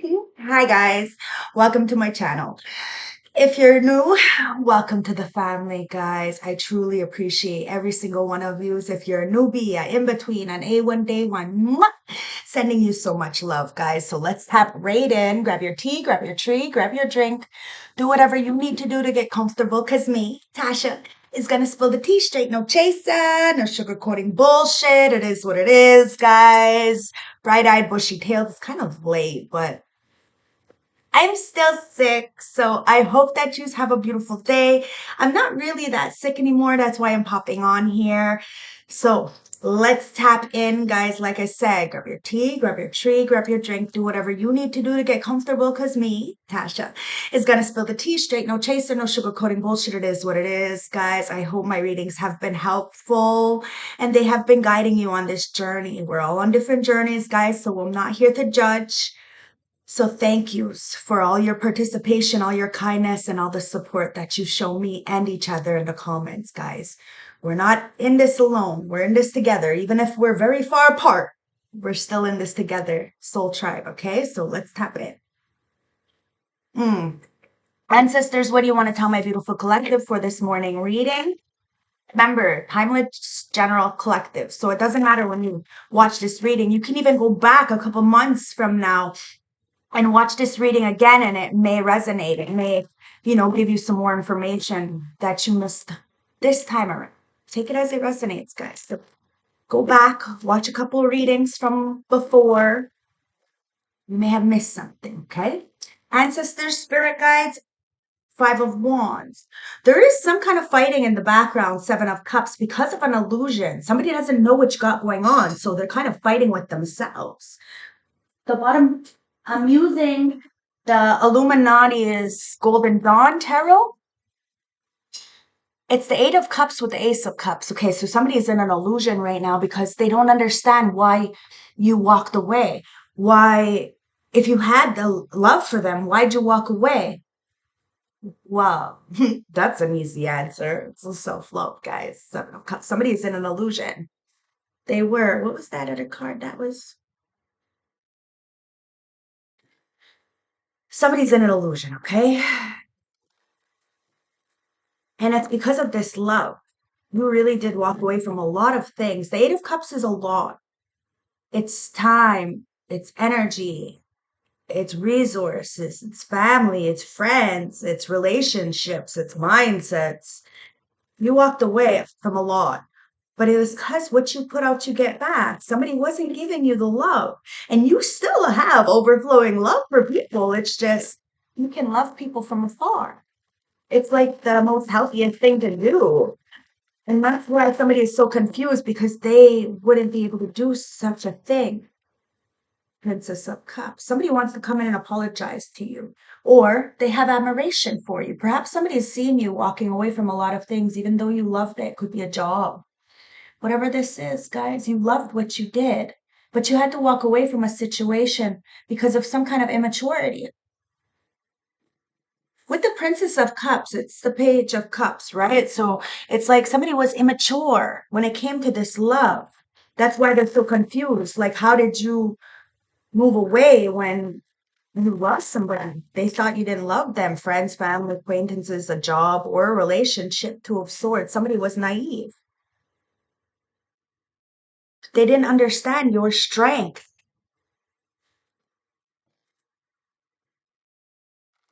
Hi guys, welcome to my channel. If you're new, welcome to the family, guys. I truly appreciate every single one of you. If you're a newbie, a in between, an A1 day one, sending you so much love, guys. So let's tap right in. Grab your tea, grab your tree, grab your drink. Do whatever you need to do to get comfortable. Cause me, Tasha, is gonna spill the tea straight. No chaser, no sugarcoating bullshit. It is what it is, guys. Bright-eyed, bushy-tailed. It's kind of late, but I'm still sick, so I hope that you have a beautiful day. I'm not really that sick anymore. That's why I'm popping on here. So let's tap in, guys. Like I said, grab your tea, grab your tree, grab your drink, do whatever you need to do to get comfortable. Because me, Tasha, is going to spill the tea straight. No chaser, no sugarcoating bullshit. It is what it is, guys. I hope my readings have been helpful and they have been guiding you on this journey. We're all on different journeys, guys, so I'm not here to judge. So thank yous for all your participation, all your kindness, and all the support that you show me and each other in the comments, guys. We're not in this alone. We're in this together. Even if we're very far apart, we're still in this together. Soul tribe, okay? So let's tap it. Ancestors, what do you want to tell my beautiful collective for this morning reading? Remember, timeless general collective. So it doesn't matter when you watch this reading. You can even go back a couple months from now and watch this reading again, and it may resonate. It may, give you some more information that you missed this time around. Take it as it resonates, guys. So go back, watch a couple readings from before. You may have missed something, okay? Ancestors, spirit guides, Five of Wands. There is some kind of fighting in the background, Seven of Cups, because of an illusion. Somebody doesn't know what you got going on, so they're kind of fighting with themselves. The bottom, I'm using the Illuminati's Golden Dawn Tarot. It's the Eight of Cups with the Ace of Cups. Okay, so somebody is in an illusion right now because they don't understand why you walked away. Why, if you had the love for them, why'd you walk away? Well, that's an easy answer. It's a self-love, guys. Seven of Cups. Somebody is in an illusion. They were. What was that other card? That was somebody's in an illusion, okay? And it's because of this love. You really did walk away from a lot of things. The Eight of Cups is a lot. It's time, it's energy, it's resources, it's family, it's friends, it's relationships, it's mindsets. You walked away from a lot. But it was because what you put out, you get back. Somebody wasn't giving you the love. And you still have overflowing love for people. It's just, you can love people from afar. It's like the most healthiest thing to do. And that's why somebody is so confused because they wouldn't be able to do such a thing. Princess of Cups. Somebody wants to come in and apologize to you, or they have admiration for you. Perhaps somebody has seen you walking away from a lot of things, even though you loved it. It could be a job. Whatever this is, guys, you loved what you did, but you had to walk away from a situation because of some kind of immaturity. With the Princess of Cups, it's the Page of Cups, right? So it's like somebody was immature when it came to this love. That's why they're so confused. Like, how did you move away when you lost somebody? They thought you didn't love them. Friends, family, acquaintances, a job, or a relationship, Two of Swords. Somebody was naive. They didn't understand your strength.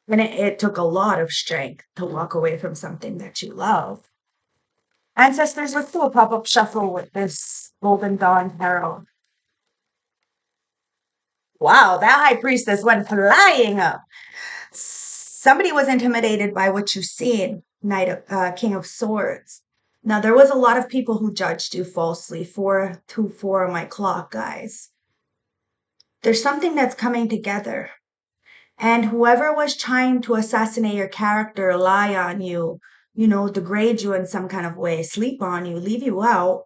And it took a lot of strength to walk away from something that you love. Ancestors, let's do a pop-up shuffle with this Golden Dawn Tarot. Wow, that high priestess went flying up. Somebody was intimidated by what you've seen, King of Swords. Now, there was a lot of people who judged you falsely. 424 on my clock, guys. There's something that's coming together. And whoever was trying to assassinate your character, lie on you, degrade you in some kind of way, sleep on you, leave you out,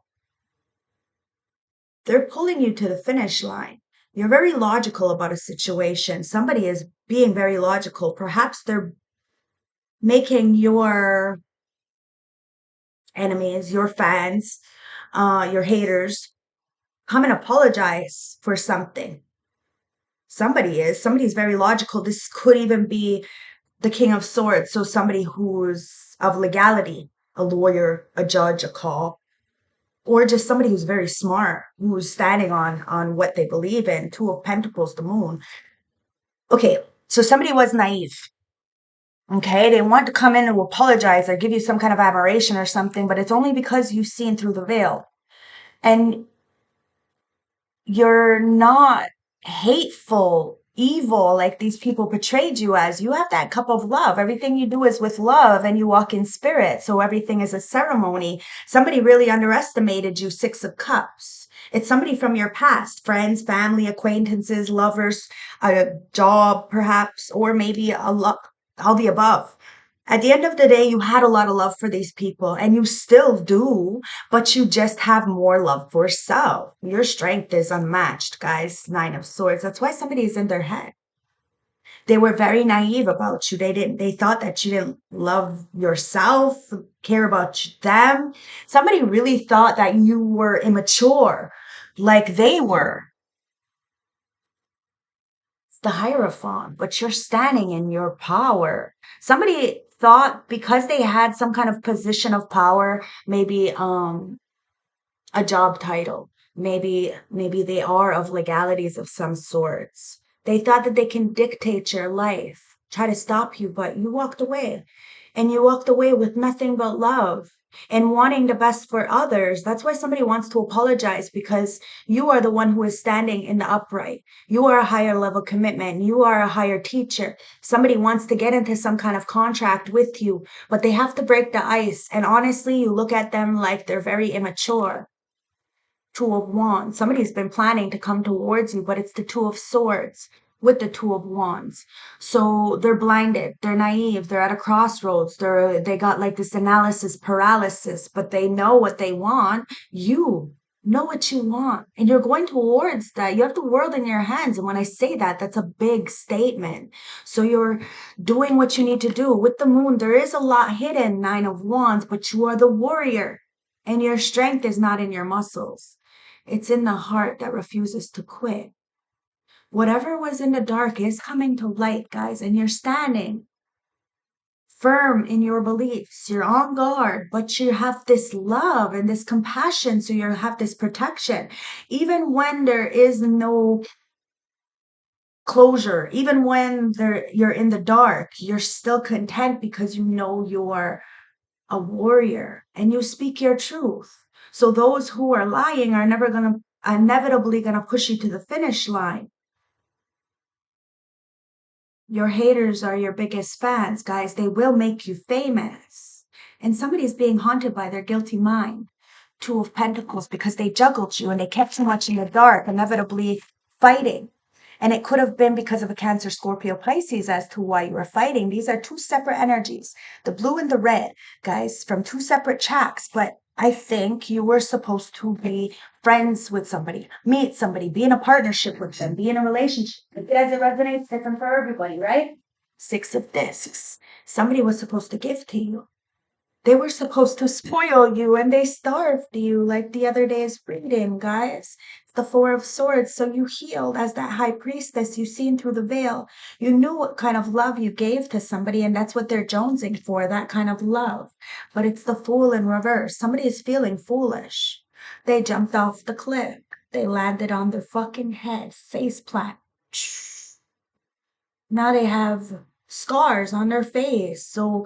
they're pulling you to the finish line. You're very logical about a situation. Somebody is being very logical. Perhaps they're making your enemies, your fans, your haters come and apologize for something. Somebody's very logical. This could even be the King of Swords, so somebody who's of legality, a lawyer, a judge, a call, or just somebody who's very smart, who's standing on what they believe in. Two of Pentacles, the moon. Okay, so somebody was naive. Okay, they want to come in and apologize or give you some kind of admiration or something, but it's only because you've seen through the veil. And you're not hateful, evil like these people portrayed you as. You have that cup of love. Everything you do is with love and you walk in spirit. So everything is a ceremony. Somebody really underestimated you, Six of Cups. It's somebody from your past, friends, family, acquaintances, lovers, a job perhaps, or maybe all the above. At the end of the day, you had a lot of love for these people and you still do, but you just have more love for self. Your strength is unmatched, guys. Nine of Swords. That's why somebody's in their head. They were very naive about you. They thought that you didn't love yourself, care about them. Somebody really thought that you were immature like they were. The Hierophant, but you're standing in your power. Somebody thought because they had some kind of position of power, maybe a job title. Maybe they are of legalities of some sorts. They thought that they can dictate your life, try to stop you, but you walked away. And you walked away with nothing but love and wanting the best for others. That's why somebody wants to apologize because you are the one who is standing in the upright. You are a higher level commitment. You are a higher teacher. Somebody wants to get into some kind of contract with you, but they have to break the ice. And honestly, you look at them like they're very immature. Two of Wands. Somebody's been planning to come towards you, but it's the Two of Swords with the Two of Wands. So they're blinded, they're naive, they're at a crossroads, they got like this analysis paralysis, but they know what they want. You know what you want, and you're going towards that. You have the world in your hands. And when I say that, that's a big statement. So you're doing what you need to do. With the moon, there is a lot hidden, Nine of Wands, but you are the warrior. And your strength is not in your muscles. It's in the heart that refuses to quit. Whatever was in the dark is coming to light, guys, and you're standing firm in your beliefs. You're on guard, but you have this love and this compassion, so you have this protection. Even when there is no closure, even when you're in the dark, you're still content because you know you're a warrior and you speak your truth. So those who are lying are never going to inevitably going to push you to the finish line. Your haters are your biggest fans, guys. They will make you famous. And somebody's being haunted by their guilty mind. Two of Pentacles, because they juggled you and they kept so much in the dark, inevitably fighting. And it could have been because of a Cancer, Scorpio, Pisces as to why you were fighting. These are two separate energies, the blue and the red, guys, from two separate tracks. But I think you were supposed to be friends with somebody, meet somebody, be in a partnership with them, be in a relationship. As it resonates different for everybody, right? Six of Discs. Somebody was supposed to give to you. They were supposed to spoil you and they starved you like the other day's reading, guys. The Four of Swords. So you healed as that high priestess. You seen through the veil. You knew what kind of love you gave to somebody, and that's what they're jonesing for, that kind of love. But it's the Fool in reverse. Somebody is feeling foolish. They jumped off the cliff. They landed on their fucking head, face plant. Now they have scars on their face. So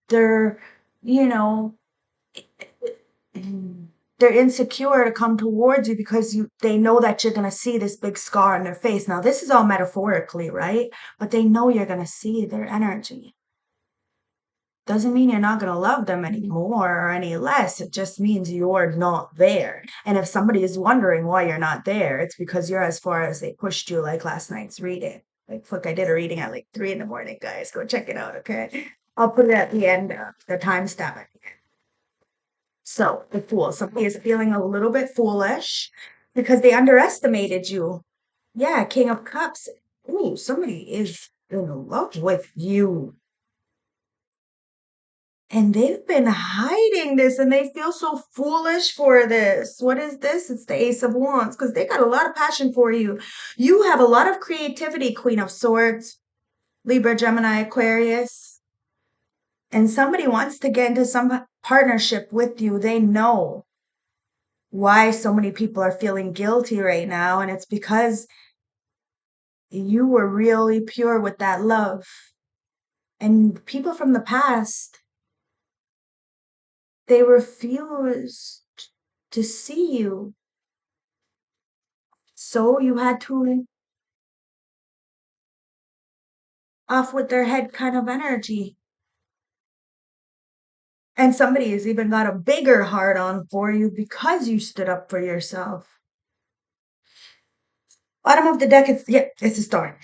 they're, you know, they're insecure to come towards you because they know that you're going to see this big scar on their face. Now, this is all metaphorically, right? But they know you're going to see their energy. Doesn't mean you're not going to love them anymore or any less. It just means you're not there. And if somebody is wondering why you're not there, it's because you're as far as they pushed you, like last night's reading. Like, look, I did a reading at like 3 in the morning, guys. Go check it out, okay? I'll put it at the end, the timestamp. So the Fool, somebody is feeling a little bit foolish because they underestimated you. Yeah, King of Cups. Ooh, somebody is in love with you. And they've been hiding this and they feel so foolish for this. What is this? It's the Ace of Wands because they got a lot of passion for you. You have a lot of creativity, Queen of Swords, Libra, Gemini, Aquarius. And somebody wants to get into some partnership with you. They know why so many people are feeling guilty right now. And it's because you were really pure with that love. And people from the past, they refused to see you. So you had to off with their head kind of energy. And somebody has even got a bigger heart on for you because you stood up for yourself. Bottom of the deck, it's a star.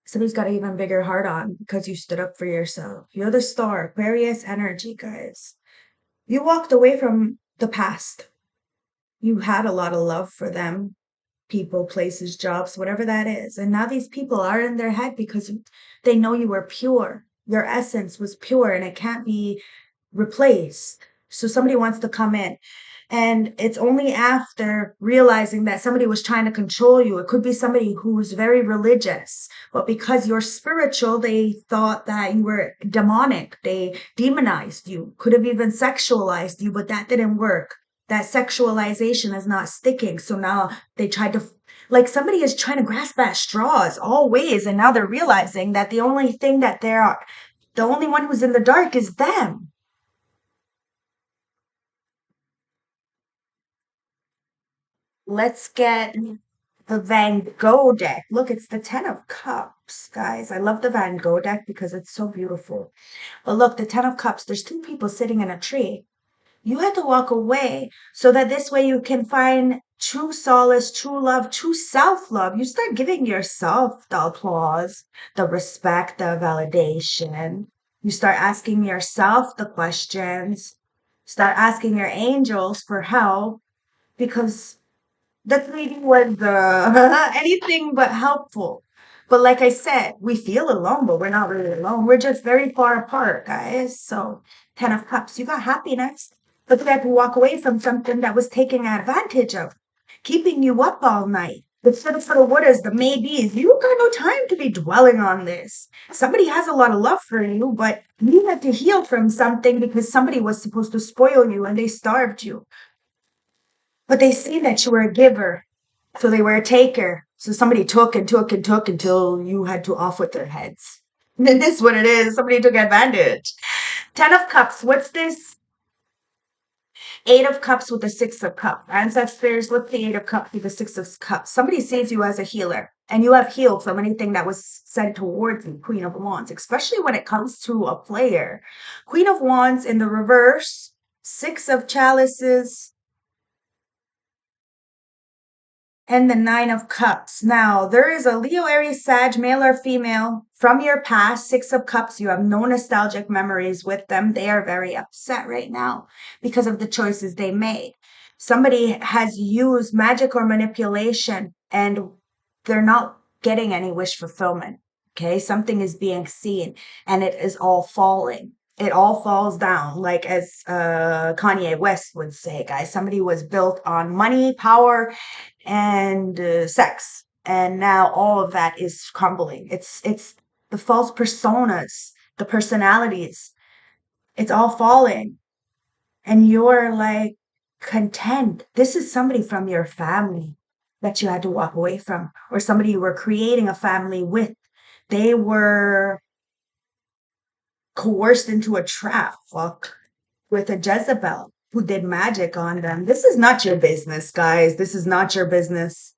Somebody's got an even bigger heart on because you stood up for yourself. You're the star, Aquarius energy, guys. You walked away from the past. You had a lot of love for them, people, places, jobs, whatever that is. And now these people are in their head because they know you were pure. Your essence was pure and it can't be replaced. So somebody wants to come in. And it's only after realizing that somebody was trying to control you. It could be somebody who's very religious, but because you're spiritual, they thought that you were demonic. They demonized you, could have even sexualized you, but that didn't work. That sexualization is not sticking. So now they tried to, like somebody is trying to grasp at straws all ways. And now they're realizing that the only thing that the only one who's in the dark is them. Let's get the Van Gogh deck. Look, it's the Ten of Cups, guys. I love the Van Gogh deck because it's so beautiful. But look, the Ten of Cups, there's two people sitting in a tree. You had to walk away so that this way you can find true solace, true love, true self-love. You start giving yourself the applause, the respect, the validation. You start asking yourself the questions. Start asking your angels for help because that reading was anything but helpful. But like I said, we feel alone, but we're not really alone. We're just very far apart, guys. So, Ten of Cups, you got happiness, but you had to walk away from something that was taking advantage of, keeping you up all night. The sort of what is the maybes. You got no time to be dwelling on this. Somebody has a lot of love for you, but you had to heal from something because somebody was supposed to spoil you and they starved you. But they see that you were a giver. So they were a taker. So somebody took and took and took until you had to off with their heads. And it is what it is. Somebody took advantage. Ten of Cups. What's this? Eight of Cups with the Six of Cups. Ancestors, with the Eight of Cups with the Six of Cups. Somebody sees you as a healer. And you have healed from anything that was sent towards you, Queen of Wands, especially when it comes to a player. Queen of Wands in the reverse, Six of Chalices, and the Nine of Cups. Now, there is a Leo, Aries, Sag, male or female from your past, Six of Cups. You have no nostalgic memories with them. They are very upset right now because of the choices they made. Somebody has used magic or manipulation and they're not getting any wish fulfillment. Okay, something is being seen and it is all falling. It all falls down, like as Kanye West would say, guys. Somebody was built on money, power, and sex, and now all of that is crumbling. It's the false personas, the personalities. It's all falling, and you're like content. This is somebody from your family that you had to walk away from, or somebody you were creating a family with. They were coerced into a trap. Fuck, with a Jezebel who did magic on them. This is not your business, guys. This is not your business.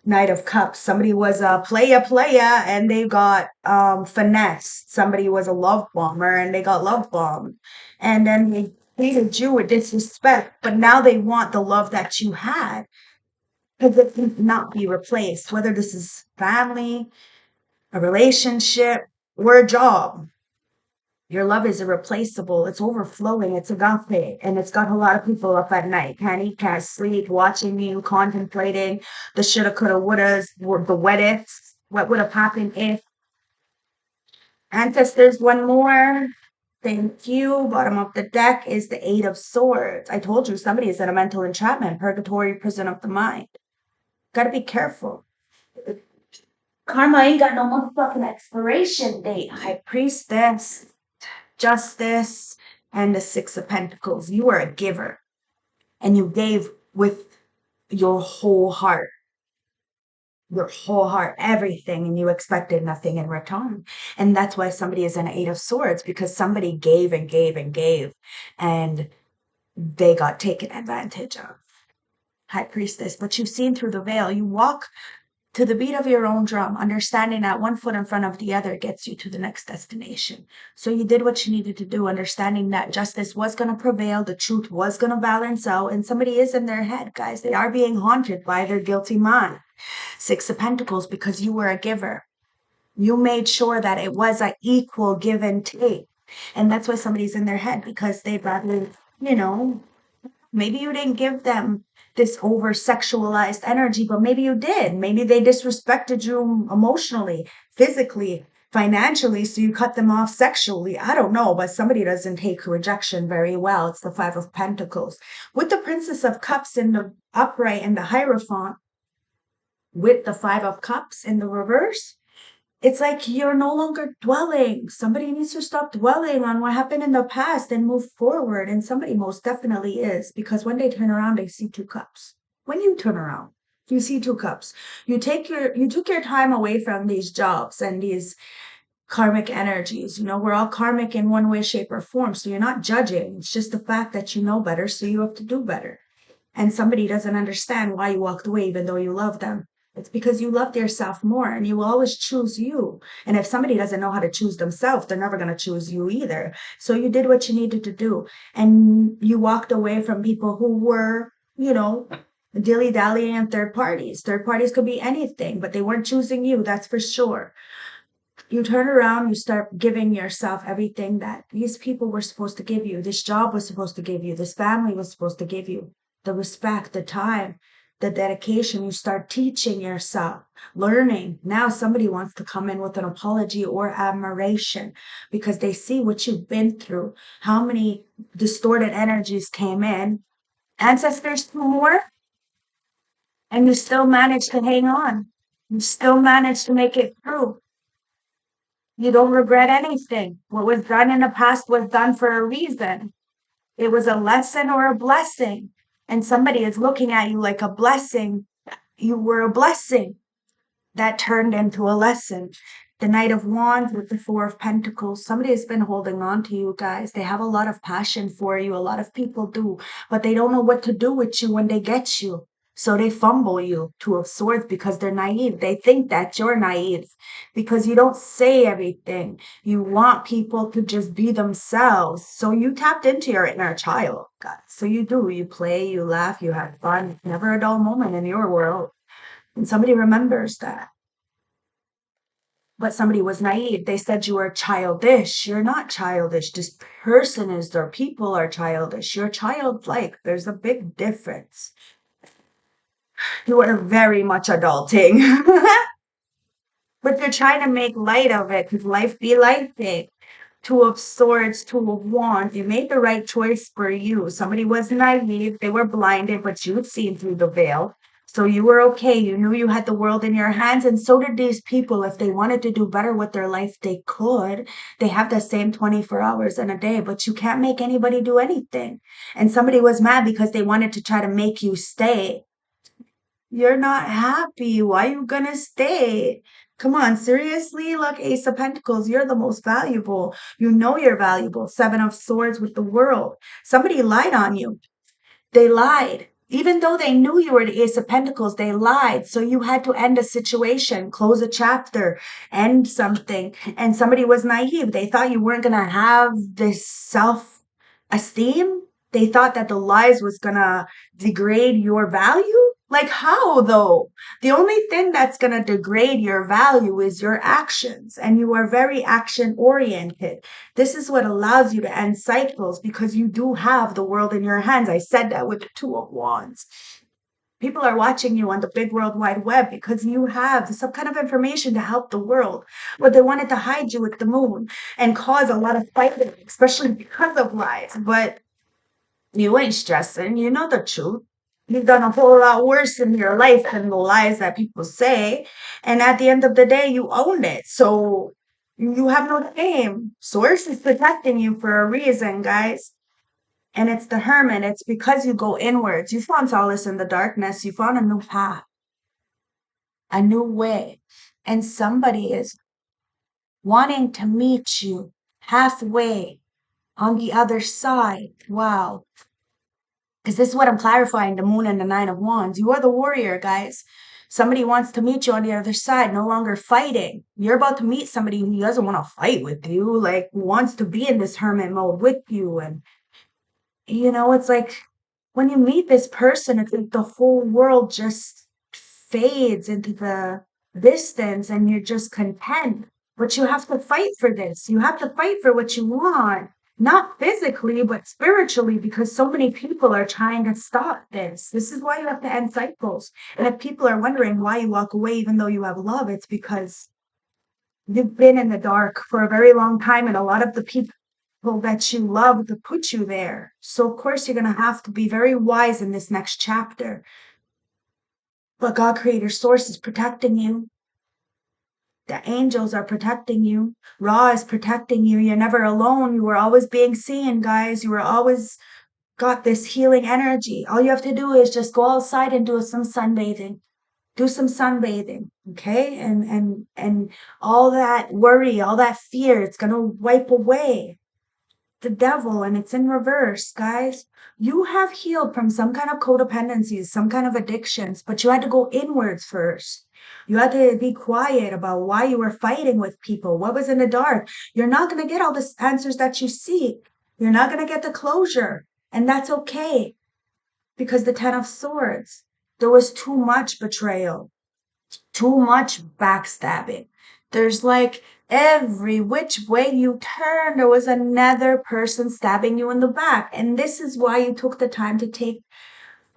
Knight of Cups. Somebody was a playa and they got finessed. Somebody was a love bomber and they got love bombed. And then they treated you with disrespect, but now they want the love that you had because it can not be replaced, whether this is family, a relationship, or a job. Your love is irreplaceable. It's overflowing. It's agape. And it's got a lot of people up at night. Can't eat, can't sleep, watching you, contemplating the shoulda, coulda, wouldas, the what ifs. What would have happened if? Ancestors, one more. Thank you. Bottom of the deck is the Eight of Swords. I told you somebody is in a mental entrapment, purgatory, prison of the mind. Gotta be careful. Karma ain't got no motherfucking expiration date. High Priestess, Justice, and the Six of Pentacles. You are a giver, and you gave with your whole heart, everything, and you expected nothing in return. And that's why somebody is an Eight of Swords, because somebody gave and gave and gave, and they got taken advantage of. High Priestess, but you've seen through the veil. You walk to the beat of your own drum, understanding that one foot in front of the other gets you to the next destination. So you did what you needed to do, understanding that justice was going to prevail, the truth was going to balance out, and somebody is in their head, guys. They are being haunted by their guilty mind. Six of Pentacles, because you were a giver. You made sure that it was an equal give and take. And that's why somebody's in their head, because they'd rather, you know, maybe you didn't give them this over sexualized energy, but maybe you did. Maybe they disrespected you emotionally, physically, financially, so you cut them off sexually. I don't know, but somebody doesn't take rejection very well. It's the Five of Pentacles. With the Princess of Cups in the upright and the Hierophant, with the Five of Cups in the reverse, it's like you're no longer dwelling. Somebody needs to stop dwelling on what happened in the past and move forward. And somebody most definitely is, because when they turn around, they see two cups. When you turn around, you see two cups. You took your time away from these jobs and these karmic energies. You know, we're all karmic in one way, shape, or form. So you're not judging. It's just the fact that you know better, so you have to do better. And somebody doesn't understand why you walked away even though you love them. It's because you loved yourself more, and you will always choose you. And if somebody doesn't know how to choose themselves, they're never going to choose you either. So you did what you needed to do, and you walked away from people who were, dilly-dallying and third parties. Third parties could be anything, but they weren't choosing you, that's for sure. You turn around, you start giving yourself everything that these people were supposed to give you. This job was supposed to give you. This family was supposed to give you. The respect, the time, the dedication. You start teaching yourself, learning. Now somebody wants to come in with an apology or admiration because they see what you've been through, how many distorted energies came in. Ancestors two more, and you still managed to hang on. You still managed to make it through. You don't regret anything. What was done in the past was done for a reason. It was a lesson or a blessing. And somebody is looking at you like a blessing. You were a blessing that turned into a lesson. The Knight of Wands with the Four of Pentacles. Somebody has been holding on to you guys. They have a lot of passion for you. A lot of people do, but they don't know what to do with you when they get you. So they fumble you, Two of Swords, because they're naive. They think that you're naive because you don't say everything. You want people to just be themselves. So you tapped into your inner child, guys. So you do. You play, you laugh, you have fun. Never a dull moment in your world. And somebody remembers that. But somebody was naive. They said you were childish. You're not childish. This person is, or people are childish. You're childlike. There's a big difference. You are very much adulting. But you're trying to make light of it because life be life. Two of Swords, Two of Wands. You made the right choice for you. Somebody was naive. They were blinded, but you'd seen through the veil. So you were okay. You knew you had the world in your hands. And so did these people. If they wanted to do better with their life, they could. They have the same 24 hours in a day, but you can't make anybody do anything. And somebody was mad because they wanted to try to make you stay. You're not happy. Why you gonna stay? Come on, seriously? Look, Ace of Pentacles, you're the most valuable. You know you're valuable. Seven of Swords with the World. Somebody lied on you. They lied. Even though they knew you were the Ace of Pentacles, they lied. So you had to end a situation, close a chapter, end something. And somebody was naive. They thought you weren't gonna have this self-esteem. They thought that the lies was gonna degrade your value. Like how though? The only thing that's gonna degrade your value is your actions, and you are very action oriented. This is what allows you to end cycles because you do have the world in your hands. I said that with the Two of Wands. People are watching you on the big world wide web because you have some kind of information to help the world. But they wanted to hide you with the moon and cause a lot of fighting, especially because of lies. But you ain't stressing. You know the truth. You've done a whole lot worse in your life than the lies that people say. And at the end of the day, you own it. So you have no shame. Source is protecting you for a reason, guys. And it's the hermit. It's because you go inwards. You found solace in the darkness. You found a new path, a new way. And somebody is wanting to meet you halfway on the other side. Wow. Because this is what I'm clarifying, the moon and the nine of wands. You are the warrior, guys. Somebody wants to meet you on the other side, no longer fighting. You're about to meet somebody who doesn't want to fight with you, like wants to be in this hermit mode with you. And it's like when you meet this person, it's like the whole world just fades into the distance and you're just content. But you have to fight for this. You have to fight for what you want, not physically, but spiritually, because so many people are trying to stop this. This is why you have to end cycles. And if people are wondering why you walk away even though you have love, it's because you've been in the dark for a very long time, and a lot of the people that you love to put you there. So of course you're going to have to be very wise in this next chapter. But God Creator Source is protecting you. The angels are protecting you. Ra is protecting you. You're never alone. You were always being seen, guys. You were always got this healing energy. All you have to do is just go outside and do some sunbathing. Do some sunbathing, okay? And all that worry, all that fear, it's gonna wipe away. The devil, and it's in reverse, guys. You have healed from some kind of codependencies, some kind of addictions, but you had to go inwards first. You had to be quiet about why you were fighting with people, what was in the dark. You're not going to get all the answers that you seek. You're not going to get the closure, and that's okay, because the 10 of swords, there was too much betrayal, too much backstabbing. There's like every which way you turn, there was another person stabbing you in the back. And this is why you took the time to take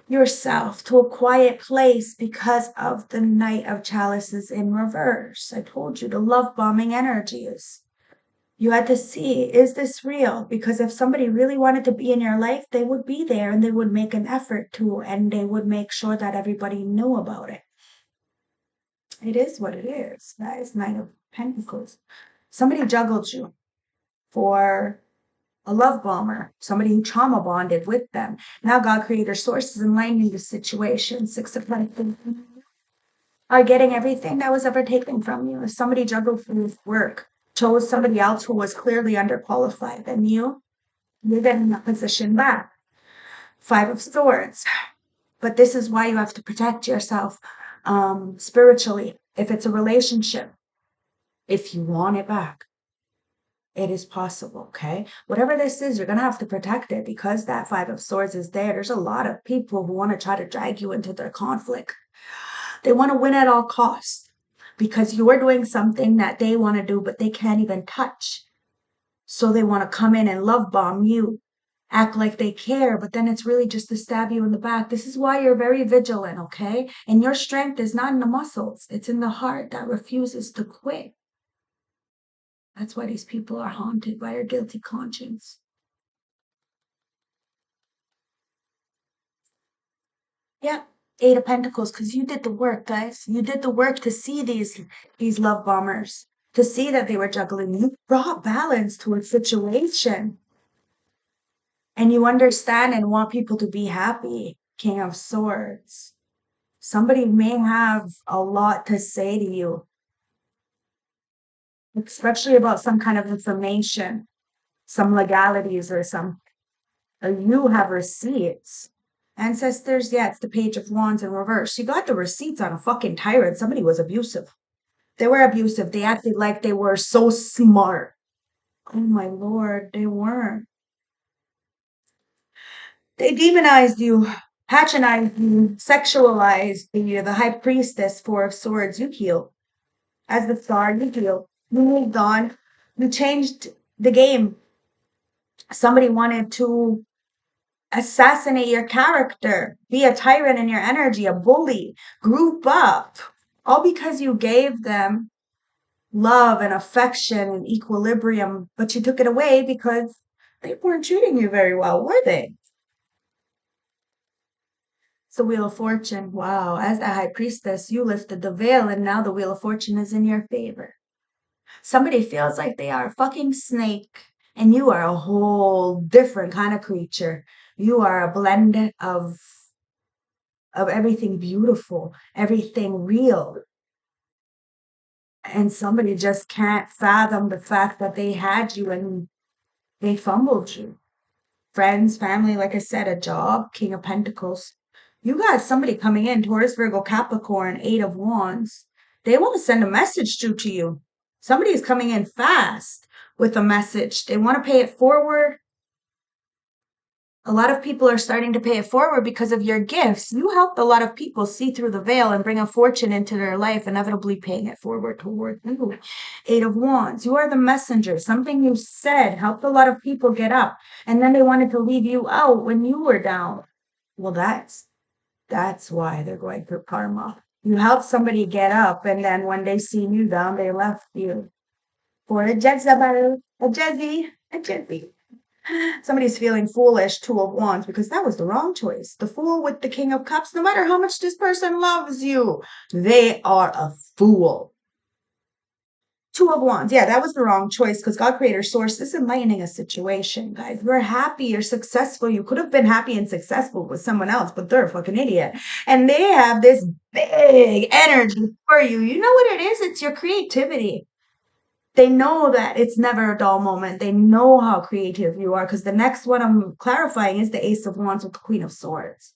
yourself to a quiet place, because of the Knight of Chalices in reverse. I told you the love bombing energies. You had to see, is this real? Because if somebody really wanted to be in your life, they would be there and they would make an effort to, and they would make sure that everybody knew about it. It is what it is. That is Knight of Pentacles. Somebody juggled you for a love bomber, somebody who trauma bonded with them. Now God Creator Source is enlightening the situation. Six of Pentacles are getting everything that was ever taken from you. If somebody juggled for your work, chose somebody else who was clearly underqualified than you, you're getting that position back. Five of Swords. But this is why you have to protect yourself spiritually. If it's a relationship, if you want it back, it is possible, okay? Whatever this is, you're going to have to protect it, because that Five of Swords is there. There's a lot of people who want to try to drag you into their conflict. They want to win at all costs because you're doing something that they want to do, but they can't even touch. So they want to come in and love bomb you, act like they care, but then it's really just to stab you in the back. This is why you're very vigilant, okay? And your strength is not in the muscles. It's in the heart that refuses to quit. That's why these people are haunted by their guilty conscience. Yeah, Eight of Pentacles, because you did the work, guys. You did the work to see these love bombers, to see that they were juggling. You brought balance to a situation. And you understand and want people to be happy. King of Swords. Somebody may have a lot to say to you, especially about some kind of information, some legalities, or you have receipts. Ancestors, yeah, it's the Page of Wands in reverse. You got the receipts on a fucking tyrant. Somebody was abusive. They were abusive. They acted like they were so smart. Oh my Lord, they weren't. They demonized you, patronized you, sexualized you. The High Priestess, Four of Swords, you heal. As the Star, you heal. You moved on. You changed the game. Somebody wanted to assassinate your character, be a tyrant in your energy, a bully, group up, all because you gave them love and affection and equilibrium, but you took it away because they weren't treating you very well, were they? So Wheel of Fortune, wow, as the high priestess, you lifted the veil and now the Wheel of Fortune is in your favor. Somebody feels like they are a fucking snake and you are a whole different kind of creature. You are a blend of everything beautiful, everything real. And somebody just can't fathom the fact that they had you and they fumbled you. Friends, family, like I said, a job, King of Pentacles. You got somebody coming in, Taurus, Virgo, Capricorn, Eight of Wands. They want to send a message to you. Somebody is coming in fast with a message. They want to pay it forward. A lot of people are starting to pay it forward because of your gifts. You helped a lot of people see through the veil and bring a fortune into their life, inevitably paying it forward toward you. Eight of Wands. You are the messenger. Something you said helped a lot of people get up, and then they wanted to leave you out when you were down. Well, that's why they're going through karma. You helped somebody get up, and then when they see you down, they left you for a Jezebel, a Jezzy, a Jezzy. Somebody's feeling foolish, Two of Wands, because that was the wrong choice. The Fool with the King of Cups, no matter how much this person loves you, they are a fool. Two of Wands, yeah, that was the wrong choice because God, Creator, Source is enlightening a situation, guys. You're happy, you're successful. You could have been happy and successful with someone else, but they're a fucking idiot. And they have this big energy for you. You know what it is? It's your creativity. They know that it's never a dull moment. They know how creative you are because the next one I'm clarifying is the Ace of Wands with the Queen of Swords.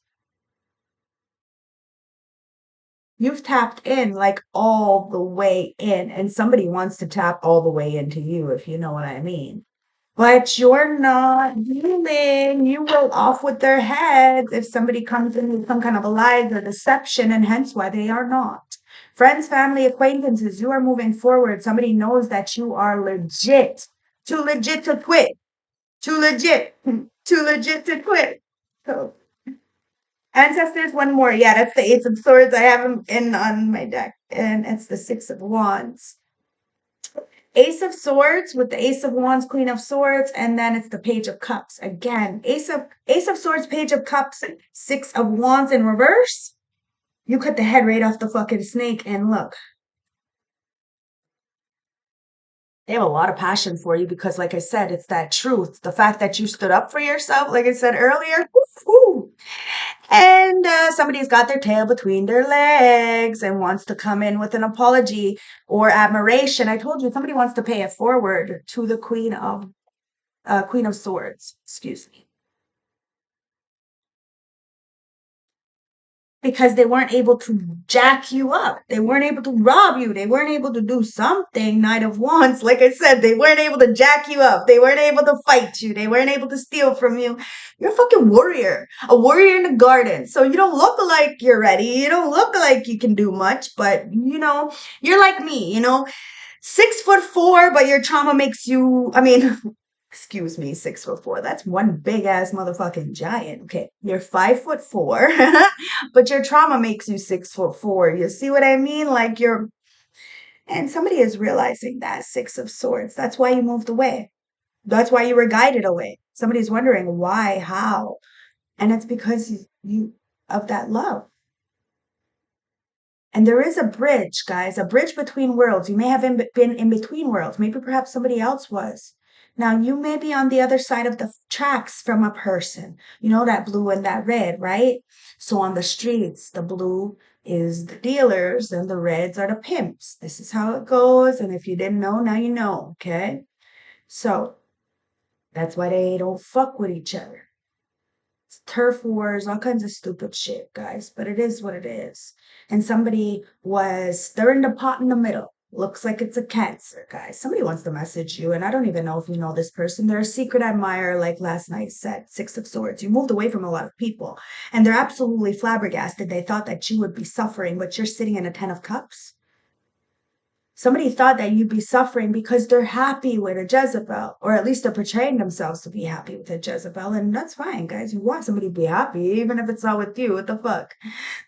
You've tapped in like all the way in, and somebody wants to tap all the way into you, if you know what I mean. But you're not healing. You will off with their heads if somebody comes in with some kind of a lies or deception, and hence why they are not. Friends, family, acquaintances, you are moving forward. Somebody knows that you are legit. Too legit to quit. Too legit. Too legit to quit. So ancestors, one more. Yeah, that's the Ace of Swords. I have them in on my deck. And it's the Six of Wands. Ace of Swords with the Ace of Wands, Queen of Swords, and then it's the Page of Cups. Again, Ace of Swords, Page of Cups, Six of Wands in reverse. You cut the head right off the fucking snake, and look, they have a lot of passion for you because, like I said, it's that truth. The fact that you stood up for yourself, like I said earlier. Woo-hoo. And somebody's got their tail between their legs and wants to come in with an apology or admiration. I told you somebody wants to pay it forward to the Queen of Swords. Excuse me. Because they weren't able to jack you up. They weren't able to rob you. They weren't able to do something. Knight of Wands, like I said, they weren't able to jack you up. They weren't able to fight you. They weren't able to steal from you. You're a fucking warrior, a warrior in the garden. So you don't look like you're ready. You don't look like you can do much, but you're like me, 6'4", but your trauma makes you, excuse me, 6'4". That's one big ass motherfucking giant. Okay, you're 5'4", but your trauma makes you 6'4". You see what I mean? Like and somebody is realizing that Six of Swords. That's why you moved away. That's why you were guided away. Somebody's wondering why, how, and it's because you of that love. And there is a bridge, guys, a bridge between worlds. You may have been in between worlds. Maybe perhaps somebody else was. Now, you may be on the other side of the tracks from a person. You know, that blue and that red, right? So on the streets, the blue is the dealers and the reds are the pimps. This is how it goes. And if you didn't know, now you know, okay? So that's why they don't fuck with each other. Turf wars, all kinds of stupid shit, guys. But it is what it is. And somebody was stirring the pot in the middle. Looks like it's a Cancer, guys. Somebody wants to message you, and I don't even know if you know this person. They're a secret admirer, like last night said, Six of Swords. You moved away from a lot of people, and they're absolutely flabbergasted. They thought that you would be suffering, but you're sitting in a Ten of Cups. Somebody thought that you'd be suffering because they're happy with a Jezebel, or at least they're portraying themselves to be happy with a Jezebel. And that's fine, guys. You want somebody to be happy, even if it's not with you. What the fuck?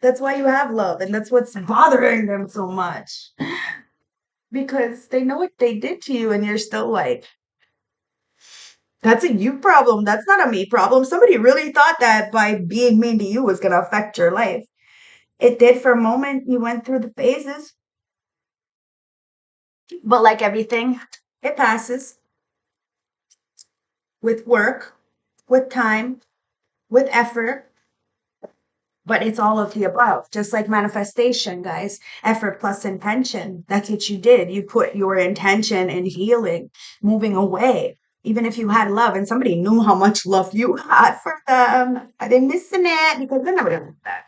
That's why you have love. And that's what's bothering them so much. Because they know what they did to you, and you're still like, that's a you problem. That's not a me problem. Somebody really thought that by being mean to you was going to affect your life. It did for a moment. You went through the phases, but like everything, it passes with work, with time, with effort, but it's all of the above. Just like manifestation, guys. Effort plus intention. That's what you did. You put your intention in healing, moving away. Even if you had love and somebody knew how much love you had for them, are they missing it? Because they're never gonna do that.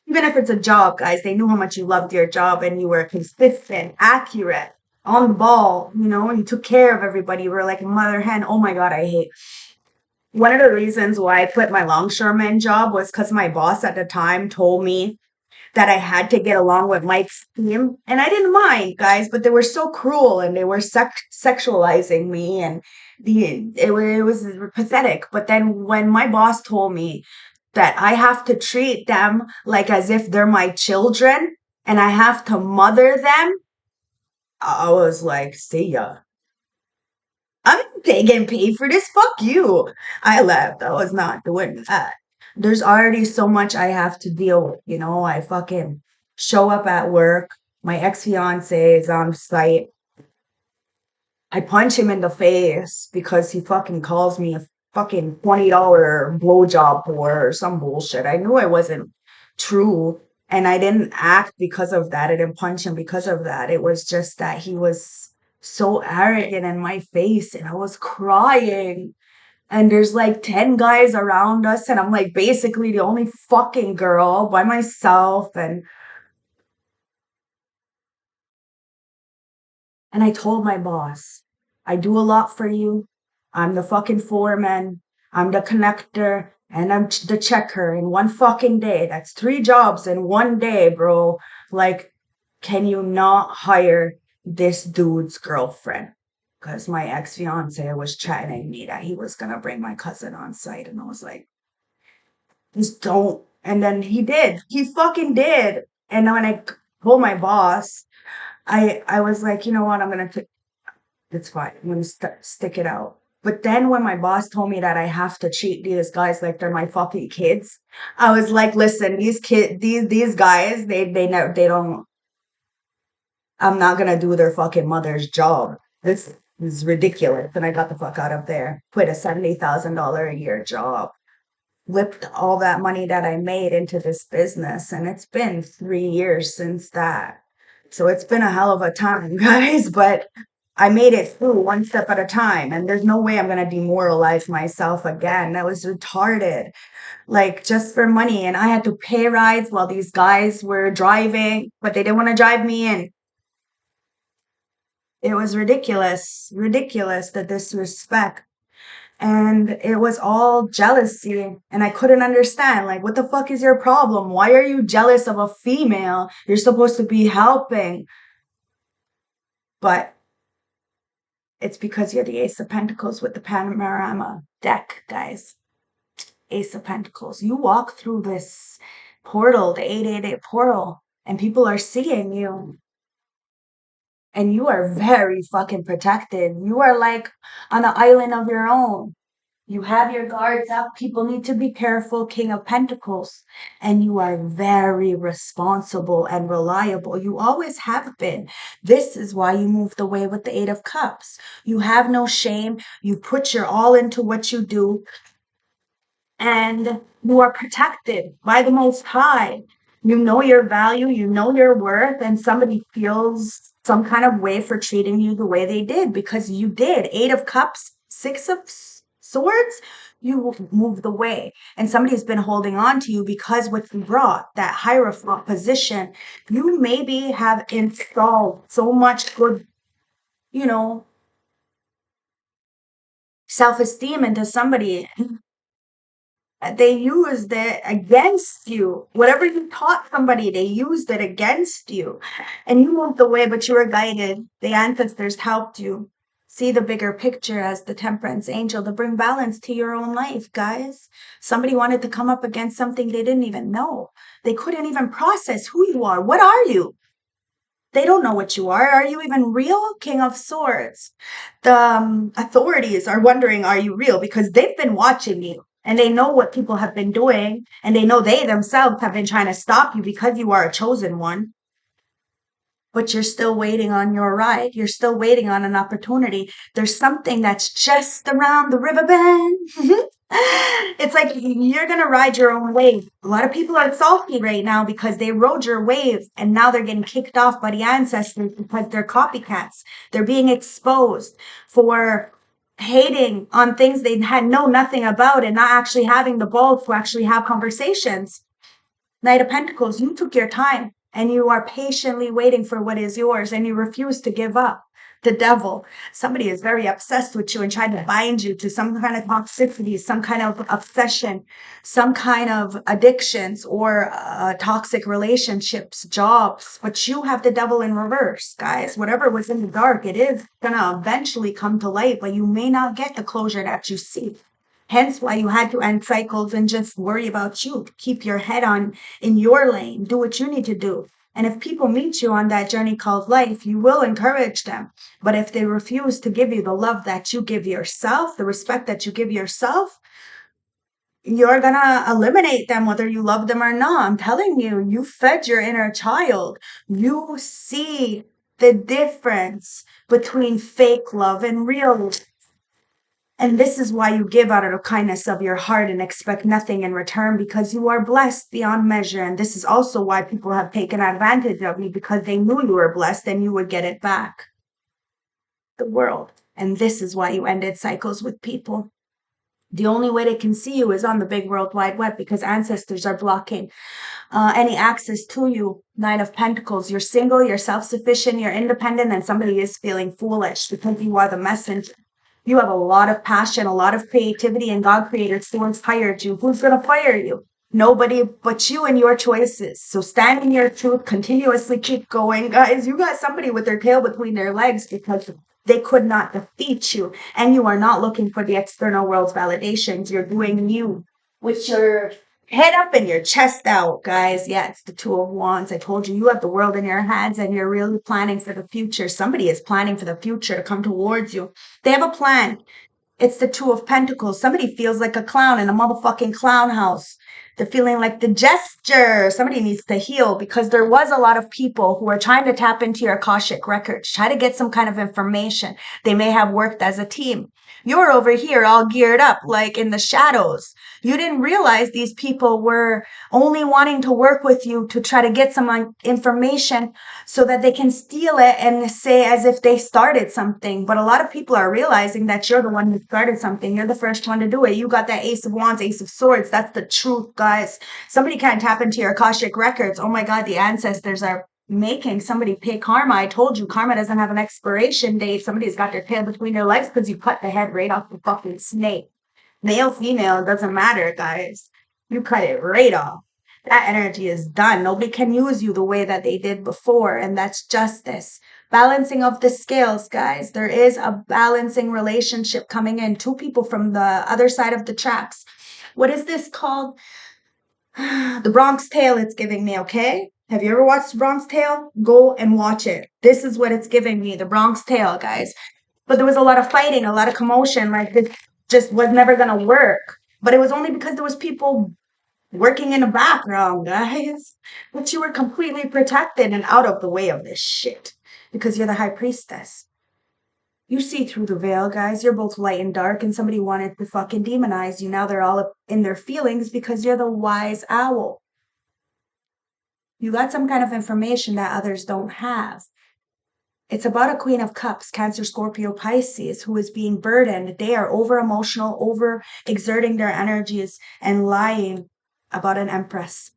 Even if it's a job, guys, they knew how much you loved your job and you were consistent, accurate, on the ball, you took care of everybody. You were like a mother hen. Oh my God, I hate. One of the reasons why I quit my longshoreman job was because my boss at the time told me that I had to get along with Mike's team. And I didn't mind, guys, but they were so cruel and they were sexualizing me and it was pathetic. But then when my boss told me that I have to treat them like as if they're my children and I have to mother them, I was like, see ya. I'm getting paid for this. Fuck you. I left. I was not doing that. There's already so much I have to deal with. I fucking show up at work. My ex fiance is on site. I punch him in the face because he fucking calls me a fucking $20 blowjob whore or some bullshit. I knew I wasn't true and I didn't act because of that. I didn't punch him because of that. It was just that he was so arrogant in my face and I was crying. And there's like 10 guys around us, and I'm like basically the only fucking girl by myself. And I told my boss, I do a lot for you. I'm the fucking foreman. I'm the connector and I'm the checker in one fucking day. That's 3 jobs in one day, bro. Like, can you not hire this dude's girlfriend? Because my ex fiance was chatting me that he was going to bring my cousin on site. And I was like, just don't. And then he did. He fucking did. And then when I told my boss, I was like, you know what? I'm gonna it's fine. I'm gonna stick it out. But then when my boss told me that I have to treat these guys like they're my fucking kids, I was like, listen, these guys, they never, they don't. I'm not gonna do their fucking mother's job. This is ridiculous. And I got the fuck out of there. Quit a $70,000 a year job. Whipped all that money that I made into this business, and it's been 3 years since that. So it's been a hell of a time, guys, but I made it through one step at a time, and there's no way I'm gonna demoralize myself again. That was retarded. Like just for money, and I had to pay rides while these guys were driving, but they didn't want to drive me in. It was ridiculous, ridiculous, the disrespect. And it was all jealousy. And I couldn't understand, like, what the fuck is your problem? Why are you jealous of a female? You're supposed to be helping. But it's because you're the Ace of Pentacles with the Panorama deck, guys. Ace of Pentacles. You walk through this portal, the 888 portal, and people are seeing you. And you are very fucking protected. You are like on an island of your own. You have your guards up. People need to be careful. King of Pentacles. And you are very responsible and reliable. You always have been. This is why you moved away with the Eight of Cups. You have no shame. You put your all into what you do. And you are protected by the Most High. You know your value, you know your worth, and somebody feels some kind of way for treating you the way they did because you did. Eight of Cups, Six of Swords, you moved away. And somebody's been holding on to you because what you brought, that hierophant position, you maybe have installed so much good, you know, self esteem into somebody They used it against you. Whatever you taught somebody, they used it against you. And you moved away, but you were guided. The ancestors helped you see the bigger picture as the temperance angel to bring balance to your own life, guys. Somebody wanted to come up against something they didn't even know. They couldn't even process who you are. What are you? They don't know what you are. Are you even real? King of Swords. The authorities are wondering, are you real? Because they've been watching you and they know what people have been doing and they know they themselves have been trying to stop you because you are a chosen one. But you're still waiting on your ride. You're still waiting on an opportunity. There's something that's just around the river bend. It's like you're going to ride your own wave. A lot of people are salty right now because they rode your wave and now they're getting kicked off by the ancestors because they're copycats. They're being exposed for hating on things they had know nothing about and not actually having the balls to actually have conversations. Knight of Pentacles, you took your time and you are patiently waiting for what is yours and you refuse to give up. The devil, somebody is very obsessed with you and trying to bind you to some kind of toxicity, some kind of obsession, some kind of addictions or toxic relationships, jobs. But you have the devil in reverse, guys. Whatever was in the dark, it is going to eventually come to light, but you may not get the closure that you seek. Hence why you had to end cycles and just worry about you. Keep your head on in your lane. Do what you need to do. And if people meet you on that journey called life, you will encourage them. But if they refuse to give you the love that you give yourself, the respect that you give yourself, you're going to eliminate them whether you love them or not. I'm telling you, you fed your inner child. You see the difference between fake love and real love. And this is why you give out of the kindness of your heart and expect nothing in return because you are blessed beyond measure. And this is also why people have taken advantage of you because they knew you were blessed and you would get it back. The world. And this is why you ended cycles with people. The only way they can see you is on the big world wide web because ancestors are blocking any access to you. Nine of Pentacles. You're single, you're self-sufficient, you're independent, and somebody is feeling foolish because you are the messenger. You have a lot of passion, a lot of creativity, and God created someone's hired you. Who's going to fire you? Nobody but you and your choices. So stand in your truth, continuously keep going. Guys, you got somebody with their tail between their legs because they could not defeat you. And you are not looking for the external world's validations. You're doing you with your head up and your chest out, guys. Yeah, it's the Two of Wands. I told you, you have the world in your hands and you're really planning for the future. Somebody is planning for the future to come towards you. They have a plan. It's the Two of Pentacles. Somebody feels like a clown in a motherfucking clown house. They're feeling like the gesture. Somebody needs to heal because there was a lot of people who are trying to tap into your Akashic records, try to get some kind of information. They may have worked as a team. You're over here all geared up like in the shadows. You didn't realize these people were only wanting to work with you to try to get some information so that they can steal it and say as if they started something. But a lot of people are realizing that you're the one who started something. You're the first one to do it. You got that Ace of Wands, Ace of Swords. That's the truth, guys. Somebody can't tap into your Akashic records. Oh my God, the ancestors are making somebody pay karma. I told you, karma doesn't have an expiration date. Somebody's got their tail between their legs because you cut the head right off the fucking snake. Male, female, it doesn't matter, guys. You cut it right off. That energy is done. Nobody can use you the way that they did before, and that's justice. Balancing of the scales, guys. There is a balancing relationship coming in. Two people from the other side of the tracks. What is this called? The Bronx Tale it's giving me, okay? Have you ever watched The Bronx Tale? Go and watch it. This is what it's giving me, The Bronx Tale, guys. But there was a lot of fighting, a lot of commotion. Like this just was never gonna work. But it was only because there was people working in the background, guys. But you were completely protected and out of the way of this shit because you're the high priestess. You see through the veil, guys. You're both light and dark, and somebody wanted to fucking demonize you. Now they're all up in their feelings because you're the wise owl. You got some kind of information that others don't have. It's about a Queen of Cups, Cancer, Scorpio, Pisces, who is being burdened. They are over emotional, over exerting their energies and lying about an Empress.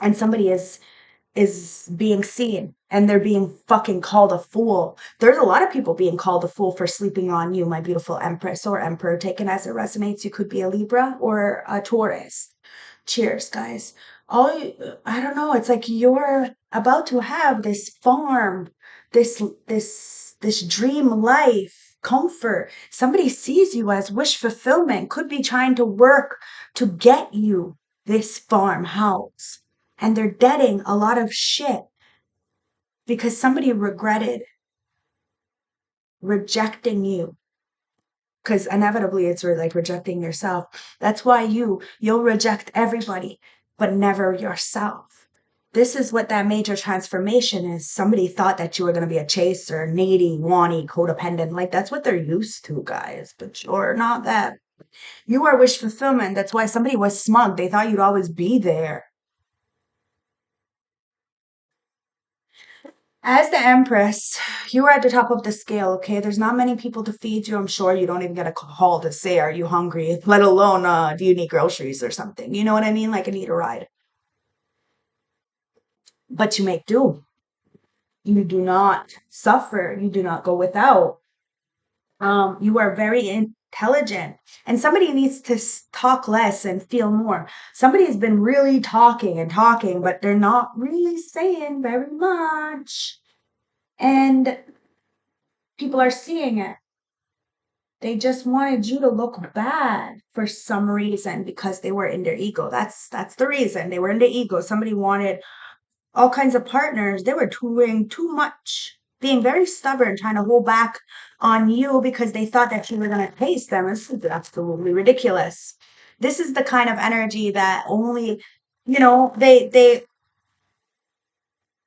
And somebody is being seen. and they're being fucking called a fool. There's a lot of people being called a fool for sleeping on you, my beautiful Empress or Emperor, taken as it resonates. You could be a Libra or a Taurus. Cheers, guys. I don't know, it's like you're about to have this farm, this dream life, comfort. Somebody sees you as wish fulfillment, could be trying to work to get you this farmhouse. And they're deading a lot of shit because somebody regretted rejecting you. Because inevitably it's like rejecting yourself. That's why you'll reject everybody, but never yourself. This is what that major transformation is. Somebody thought that you were going to be a chaser, needy, wanty, codependent. Like that's what they're used to, guys. But you're not that. You are wish fulfillment. That's why somebody was smug. They thought you'd always be there. As the Empress, you are at the top of the scale, okay? There's not many people to feed you. I'm sure you don't even get a call to say, are you hungry? Let alone, do you need groceries or something? You know what I mean? Like, I need a ride. But you make do. You do not suffer. You do not go without. You are very intelligent. And somebody needs to talk less and feel more. Somebody has been really talking and talking, but they're not really saying very much. And people are seeing it. They just wanted you to look bad for some reason because they were in their ego. That's the reason. They were in their ego. Somebody wanted all kinds of partners. They were doing too much, being very stubborn, trying to hold back on you because they thought that you were going to taste them. This is absolutely ridiculous. This is the kind of energy that only, they're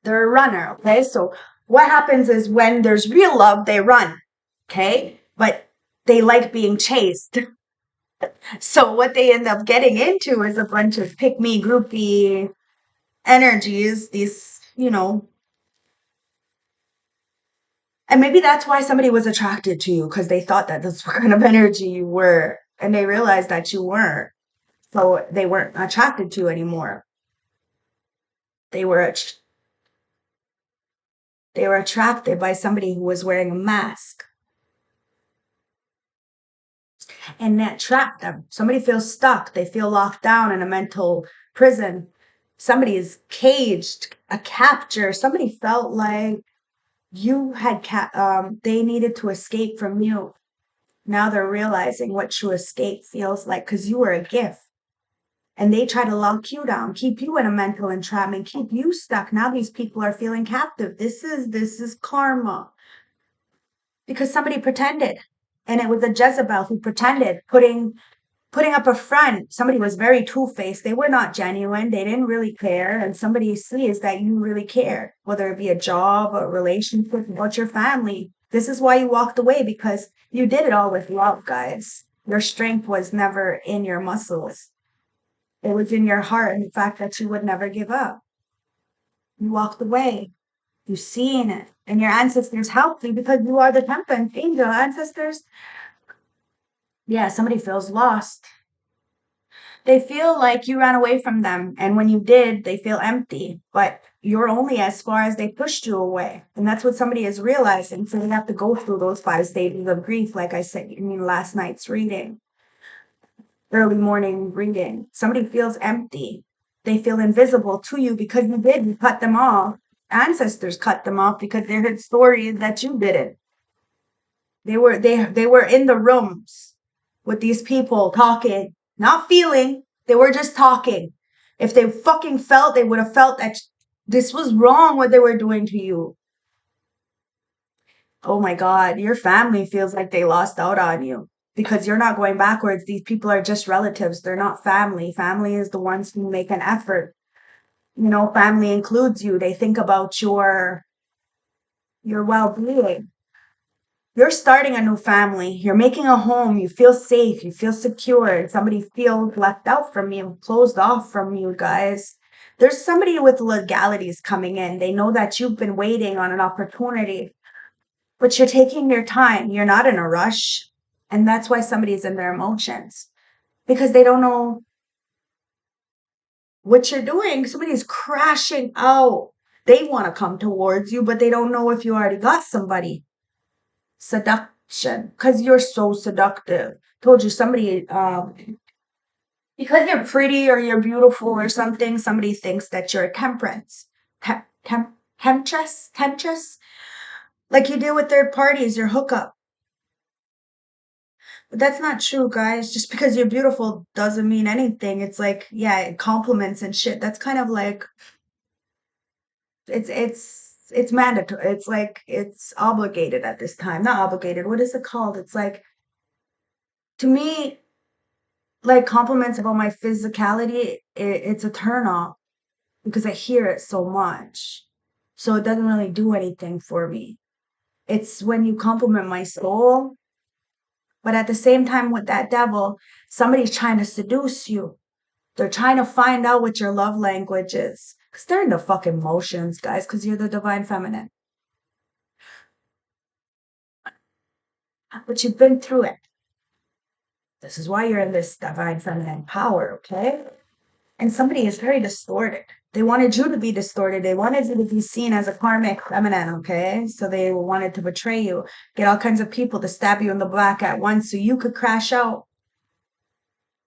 a runner. Okay. So what happens is when there's real love, they run. Okay. But they like being chased. So what they end up getting into is a bunch of pick me groupie energies, these, and maybe that's why somebody was attracted to you because they thought that that's what kind of energy you were. And they realized that you weren't. So they weren't attracted to you anymore. They were they were attracted by somebody who was wearing a mask. And that trapped them. Somebody feels stuck. They feel locked down in a mental prison. Somebody is caged, a capture. Somebody felt like you had they needed to escape from you. Now they're realizing what true escape feels like because you were a gift. And they try to lock you down, keep you in a mental entrapment, keep you stuck. Now these people are feeling captive. This is karma because somebody pretended. And it was a Jezebel who pretended, putting up a front. Somebody was very two-faced. They were not genuine. They didn't really care. And somebody sees that you really care, whether it be a job, a relationship, about your family. This is why you walked away because you did it all with love, guys. Your strength was never in your muscles. It was in your heart and the fact that you would never give up. You walked away. You seen it. And your ancestors helped you because you are the temperance angel ancestors. Yeah, somebody feels lost. They feel like you ran away from them. And when you did, they feel empty. But you're only as far as they pushed you away. And that's what somebody is realizing. So they have to go through those 5 stages of grief, like I said in last night's reading, early morning reading. Somebody feels empty. They feel invisible to you because you did. You cut them off. Ancestors cut them off because they heard stories that you didn't. They were in the rooms with these people talking, not feeling. They were just talking. If they fucking felt, they would have felt that this was wrong what they were doing to you. Oh my God, your family feels like they lost out on you because you're not going backwards. These people are just relatives. They're not family. Family is the ones who make an effort. Family includes you. They think about your well-being. You're starting a new family. You're making a home. You feel safe. You feel secure. Somebody feels left out from you, closed off from you, guys. There's somebody with legalities coming in. They know that you've been waiting on an opportunity, but you're taking your time. You're not in a rush. And that's why somebody's in their emotions because they don't know what you're doing. Somebody's crashing out. they want to come towards you, but they don't know if you already got somebody. Seduction, because you're so seductive. Told you somebody, because you're pretty or you're beautiful or something, somebody thinks that you're a temperance. Temptress? Like you deal with third parties, your hookup. But that's not true, guys. Just because you're beautiful doesn't mean anything. It's like, yeah, compliments and shit. That's kind of like it's mandatory. It's like it's obligated at this time. Not obligated. What is it called? It's like to me, like compliments about my physicality, it's a turn off because I hear it so much. So it doesn't really do anything for me. It's when you compliment my soul, but at the same time with that devil, somebody's trying to seduce you. They're trying to find out what your love language is. Because they're in the fucking motions, guys, because you're the divine feminine. But you've been through it. This is why you're in this divine feminine power, okay? And somebody is very distorted. They wanted you to be distorted. They wanted you to be seen as a karmic feminine, okay? So they wanted to betray you, get all kinds of people to stab you in the back at once so you could crash out.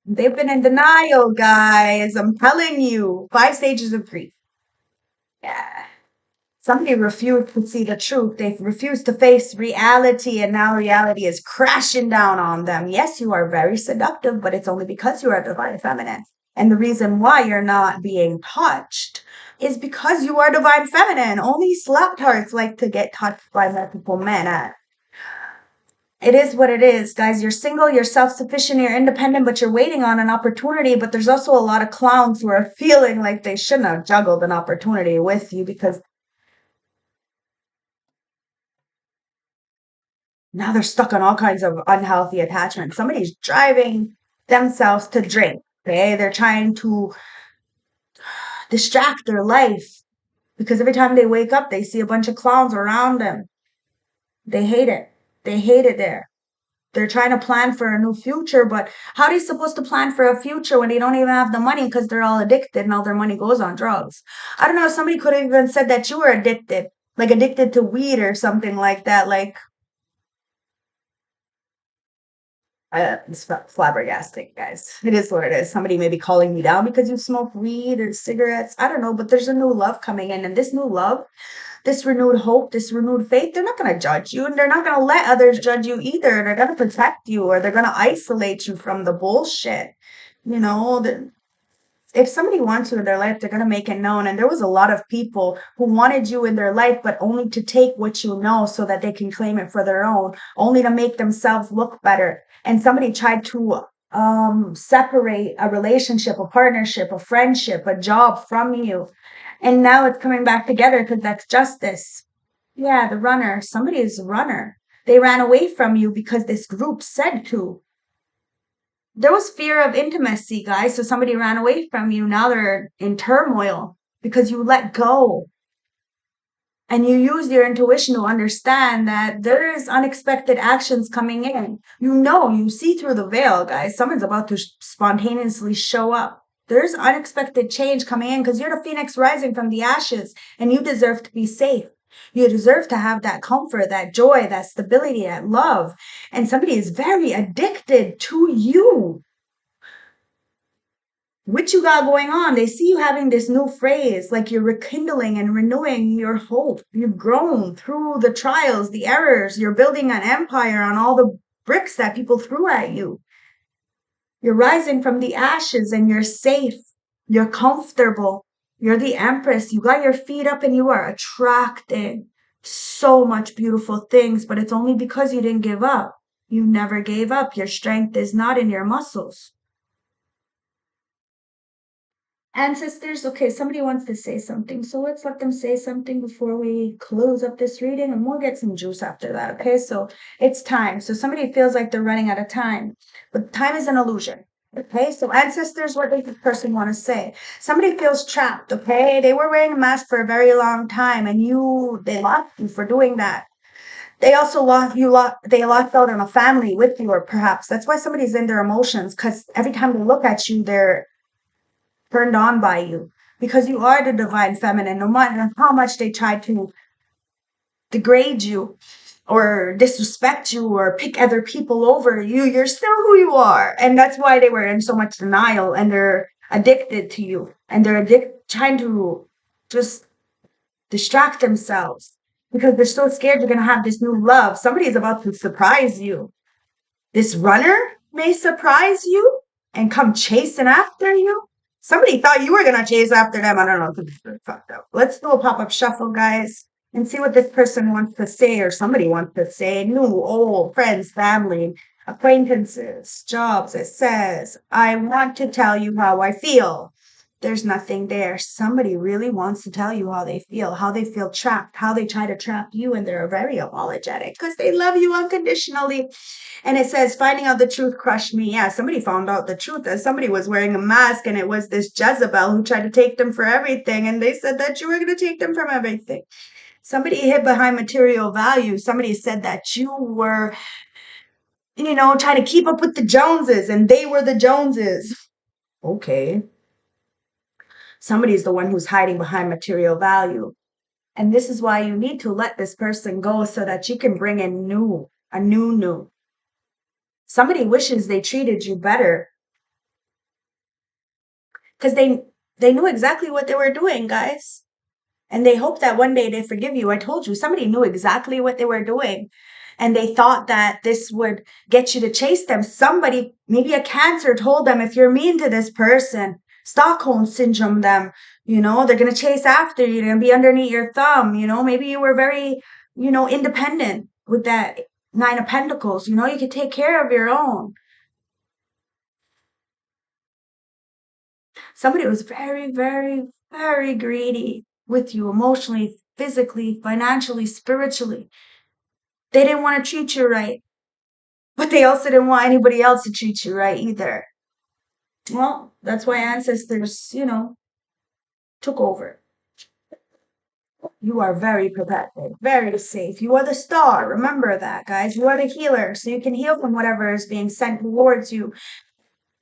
They've been in denial, guys. I'm telling you. 5 stages of grief. Yeah. Somebody refused to see the truth. They refused to face reality, and now reality is crashing down on them. Yes, you are very seductive, but it's only because you are divine feminine. And the reason why you're not being touched is because you are divine feminine. Only slapped hearts like to get touched by multiple men. It is what it is, guys. You're single, you're self sufficient, you're independent, but you're waiting on an opportunity. But there's also a lot of clowns who are feeling like they shouldn't have juggled an opportunity with you because now they're stuck on all kinds of unhealthy attachments. Somebody's driving themselves to drink. Okay. They're trying to distract their life because every time they wake up, they see a bunch of clowns around them. They hate it. They hate it there. They're trying to plan for a new future, but how are they supposed to plan for a future when they don't even have the money because they're all addicted and all their money goes on drugs? I don't know. Somebody could have even said that you were addicted, like addicted to weed or something like that. Like, it's flabbergasting, guys. It is what it is. Somebody may be calling me down because you smoke weed or cigarettes. I don't know, but there's a new love coming in, and this new love, this renewed hope, this renewed faith, they're not going to judge you, and they're not going to let others judge you either. They're going to protect you, or they're going to isolate you from the bullshit. You know, if somebody wants you in their life, they're going to make it known. And there was a lot of people who wanted you in their life, but only to take what you know so that they can claim it for their own, only to make themselves look better. And somebody tried to separate a relationship, a partnership, a friendship, a job from you. And now it's coming back together because that's justice. Yeah, the runner. Somebody is a runner. They ran away from you because this group said to. There was fear of intimacy, guys. So somebody ran away from you. Now they're in turmoil because you let go and you use your intuition to understand that there is unexpected actions coming in. You see through the veil, guys. Someone's about to spontaneously show up. There's unexpected change coming in because you're the phoenix rising from the ashes and you deserve to be safe. You deserve to have that comfort, that joy, that stability, that love. And somebody is very addicted to you. What you got going on? They see you having this new phrase, like you're rekindling and renewing your hope. You've grown through the trials, the errors. You're building an empire on all the bricks that people threw at you. You're rising from the ashes and you're safe. You're comfortable. You're the empress. You got your feet up and you are attracting so much beautiful things, but it's only because you didn't give up. You never gave up. Your strength is not in your muscles. Ancestors, okay, somebody wants to say something, so let's let them say something before we close up this reading, and we'll get some juice after that, okay? So it's time. So somebody feels like they're running out of time, but time is an illusion, okay? So ancestors, what does this person want to say? Somebody feels trapped, okay? They were wearing a mask for a very long time, and they lost you for doing that. They also they lost out on a family with you, or perhaps that's why somebody's in their emotions, because every time they look at you, they're turned on by you. because you are the divine feminine. No matter how much they try to degrade you or disrespect you or pick other people over you, you're still who you are. And that's why they were in so much denial, and they're addicted to you, and they're trying to just distract themselves because they're so scared you're going to have this new love. Somebody is about to surprise you. This runner may surprise you and come chasing after you. Somebody thought you were going to chase after them. I don't know. It's fucked up. Let's do a pop-up shuffle, guys, and see what this person wants to say, or somebody wants to say. New, old, friends, family, acquaintances, jobs. It says, I want to tell you how I feel. There's nothing there. Somebody really wants to tell you how they feel trapped, how they try to trap you, and they're very apologetic because they love you unconditionally. And it says, finding out the truth crushed me. Yeah, somebody found out the truth that somebody was wearing a mask, and it was this Jezebel who tried to take them for everything. And they said that you were going to take them from everything. Somebody hid behind material value. Somebody said that you were, trying to keep up with the Joneses, and they were the Joneses. Okay. Somebody's the one who's hiding behind material value. And this is why you need to let this person go so that you can bring in a new. Somebody wishes they treated you better because they knew exactly what they were doing, guys. And they hope that one day they forgive you. I told you, somebody knew exactly what they were doing. And they thought that this would get you to chase them. Somebody, maybe a cancer, told them, if you're mean to this person, Stockholm syndrome them, they're going to chase after you. They're going to be underneath your thumb. Maybe you were very, independent with that Nine of Pentacles. You could take care of your own. Somebody was very, very, very greedy with you emotionally, physically, financially, spiritually. They didn't want to treat you right, but they also didn't want anybody else to treat you right either. Well, that's why ancestors, took over. You are very protected, very safe. You are the star. Remember that, guys. You are the healer, so you can heal from whatever is being sent towards you.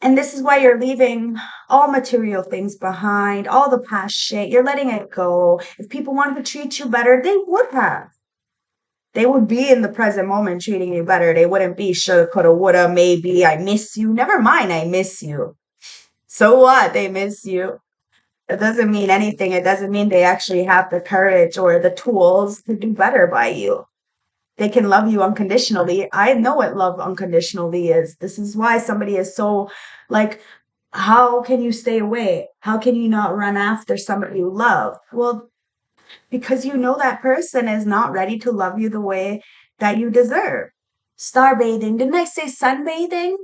And this is why you're leaving all material things behind, all the past shit. You're letting it go. If people wanted to treat you better, they would have. They would be in the present moment treating you better. They wouldn't be shoulda, coulda, woulda, maybe, I miss you. Never mind, I miss you. So what? They miss you. It doesn't mean anything. It doesn't mean they actually have the courage or the tools to do better by you. They can love you unconditionally. I know what love unconditionally is. This is why somebody is so like, how can you stay away? How can you not run after somebody you love? Well, because you know that person is not ready to love you the way that you deserve. Star bathing. Didn't I say sunbathing?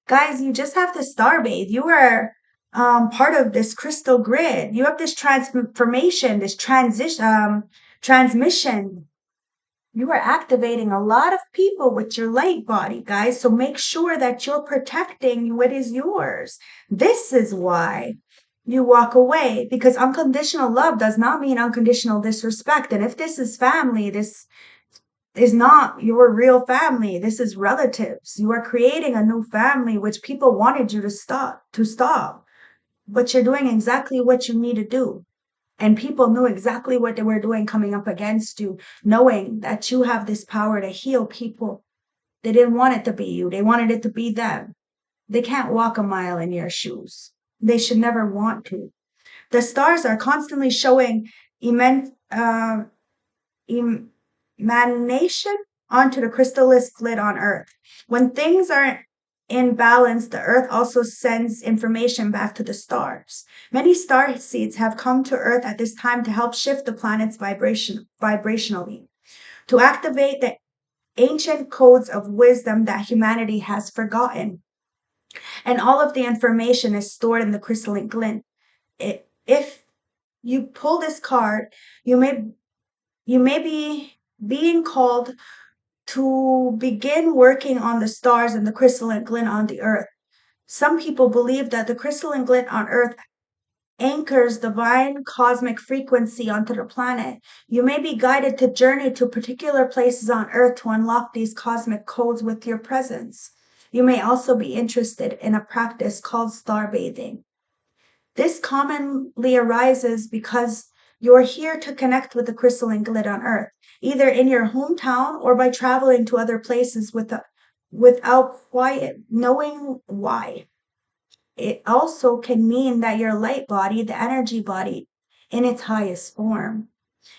Guys, you just have to star bathe. You are part of this crystal grid. You have this transformation, this transmission. You are activating a lot of people with your light body, guys. So make sure that you're protecting what is yours. This is why you walk away, because unconditional love does not mean unconditional disrespect. And if this is family, this is not your real family. This is relatives. You are creating a new family, which people wanted you to stop. But you're doing exactly what you need to do. And people knew exactly what they were doing coming up against you, knowing that you have this power to heal people. They didn't want it to be you. They wanted it to be them. They can't walk a mile in your shoes. They should never want to. The stars are constantly showing immense emanation onto the crystalline grid on Earth. When things are in balance, the Earth also sends information back to the stars. Many star seeds have come to Earth at this time to help shift the planet's vibrationally, to activate the ancient codes of wisdom that humanity has forgotten. And all of the information is stored in the crystalline glint. If you pull this card, you may be being called to begin working on the stars and the crystalline glint on the earth. Some people believe that the crystalline glint on earth anchors divine cosmic frequency onto the planet. You may be guided to journey to particular places on earth to unlock these cosmic codes with your presence. You may also be interested in a practice called star bathing. This commonly arises because you're here to connect with the crystalline grid on Earth, either in your hometown or by traveling to other places without quiet knowing why. It also can mean that your light body, the energy body, in its highest form,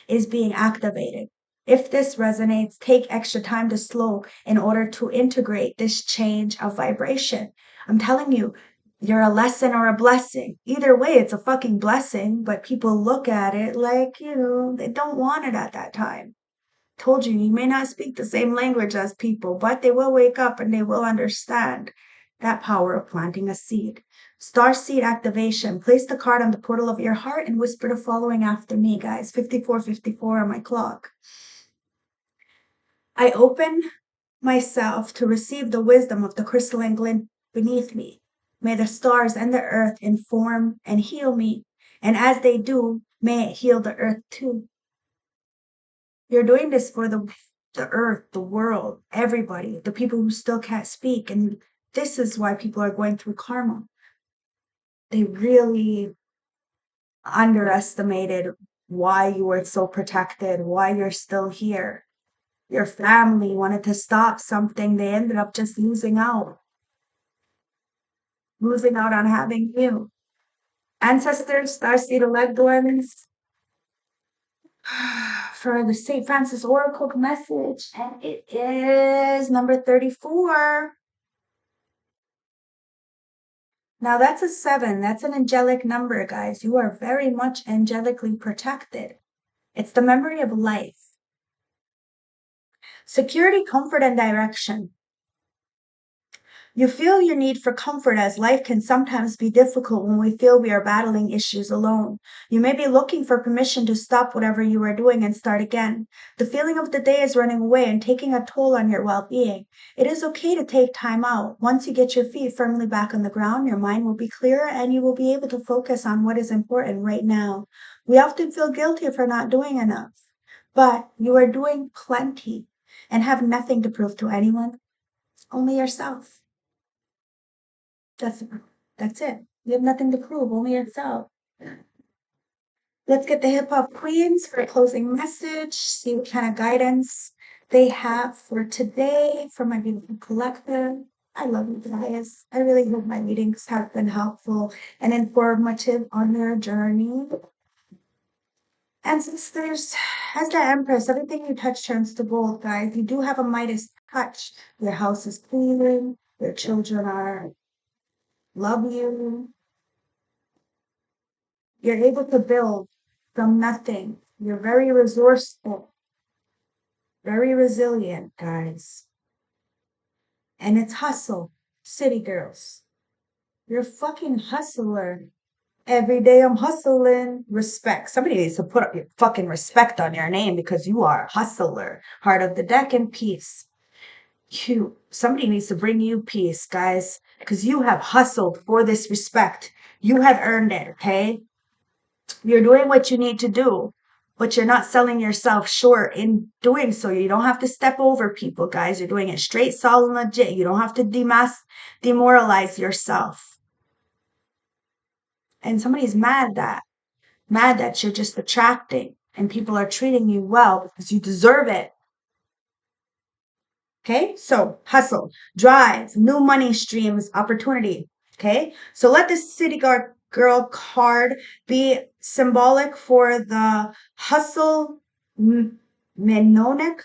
is being activated. If this resonates, take extra time to slow in order to integrate this change of vibration. I'm telling you, you're a lesson or a blessing. Either way, it's a fucking blessing, but people look at it like, they don't want it at that time. Told you, you may not speak the same language as people, but they will wake up and they will understand that power of planting a seed. Star seed activation. Place the card on the portal of your heart and whisper the following after me, guys. 5454 on my clock. I open myself to receive the wisdom of the crystalline glint beneath me. May the stars and the earth inform and heal me, and as they do, may it heal the earth too. You're doing this for the earth, the world, everybody, the people who still can't speak. And this is why people are going through karma. They really underestimated why you were so protected, why you're still here. Your family wanted to stop something. They ended up just losing out on having you. Ancestors, starseed loved ones, for the St. Francis Oracle message, and it is number 34. Now that's a 7. That's an angelic number, guys. You are very much angelically protected. It's the memory of life. Security, comfort, and direction. You feel your need for comfort as life can sometimes be difficult when we feel we are battling issues alone. You may be looking for permission to stop whatever you are doing and start again. The feeling of the day is running away and taking a toll on your well-being. It is okay to take time out. Once you get your feet firmly back on the ground, your mind will be clearer and you will be able to focus on what is important right now. We often feel guilty for not doing enough, but you are doing plenty and have nothing to prove to anyone, only yourself. That's that's it. You have nothing to prove, only yourself. Let's get the hip hop queens for a closing message. See what kind of guidance they have for today for my beautiful collective. I love you guys. I really hope my readings have been helpful and informative on your journey. Ancestors, as the Empress, everything you touch turns to gold, guys. You do have a Midas touch. Your house is clean. Your children are love you. You're able to build from nothing. You're very resourceful, very resilient, guys. And it's hustle. City girls. You're a fucking hustler. Every day I'm hustling. Respect. Somebody needs to put up your fucking respect on your name because you are a hustler. Heart of the deck and peace. Somebody needs to bring you peace, guys, because you have hustled for this respect. You have earned it, okay? You're doing what you need to do, but you're not selling yourself short in doing so. You don't have to step over people, guys. You're doing it straight, solid, legit. You don't have to demoralize yourself. And somebody's mad that you're just attracting and people are treating you well because you deserve it. Okay, so hustle, drive, new money streams, opportunity. Okay, so let this city girl card be symbolic for the hustle mnemonic.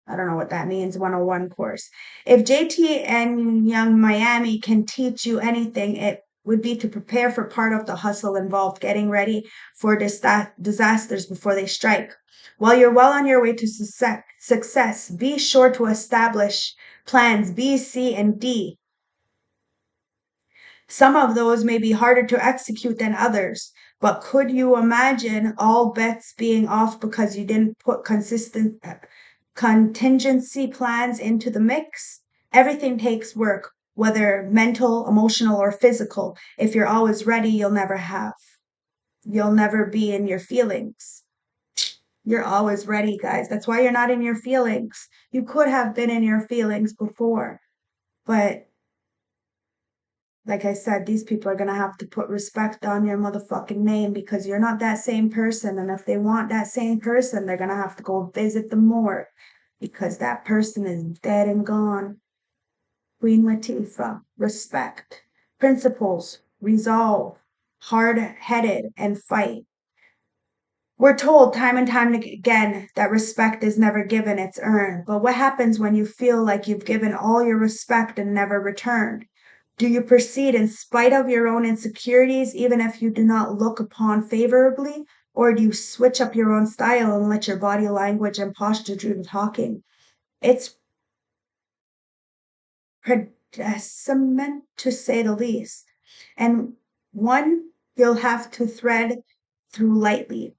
I don't know what that means, 101 course. If JT and Young Miami can teach you anything, it would be to prepare for part of the hustle involved getting ready for disasters before they strike. While you're well on your way to success, be sure to establish plans B, C, and D. Some of those may be harder to execute than others, but could you imagine all bets being off because you didn't put consistent contingency plans into the mix? Everything takes work, whether mental, emotional, or physical. If you're always ready, you'll never be in your feelings. You're always ready, guys. That's why you're not in your feelings. You could have been in your feelings before, but like I said, these people are gonna have to put respect on your motherfucking name because you're not that same person. And if they want that same person, they're gonna have to go visit the morgue because that person is dead and gone. Queen Latifah, respect, principles, resolve, hard headed, and fight. We're told time and time again that respect is never given, it's earned. But what happens when you feel like you've given all your respect and never returned? Do you proceed in spite of your own insecurities, even if you do not look upon favorably? Or do you switch up your own style and let your body language and posture do the talking? It's predestined to say the least, and one you'll have to thread through lightly.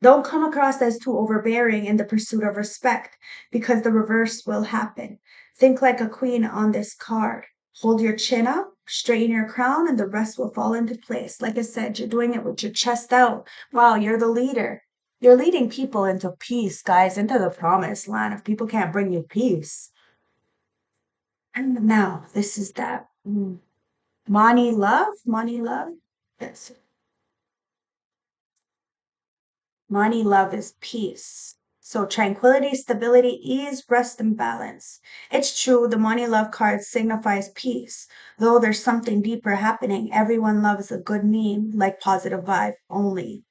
Don't come across as too overbearing in the pursuit of respect, because the reverse will happen. Think like a queen on this card. Hold your chin up, straighten your crown, and the rest will fall into place. Like I said, you're doing it with your chest out. Wow, you're the leader. You're leading people into peace, guys, into the promised land. If people can't bring you peace. And now, this is that money love, money love. Yes. Money, love is peace. So tranquility, stability, ease, rest, and balance. It's true, the money love card signifies peace. Though there's something deeper happening. Everyone loves a good meme, like positive vibe only.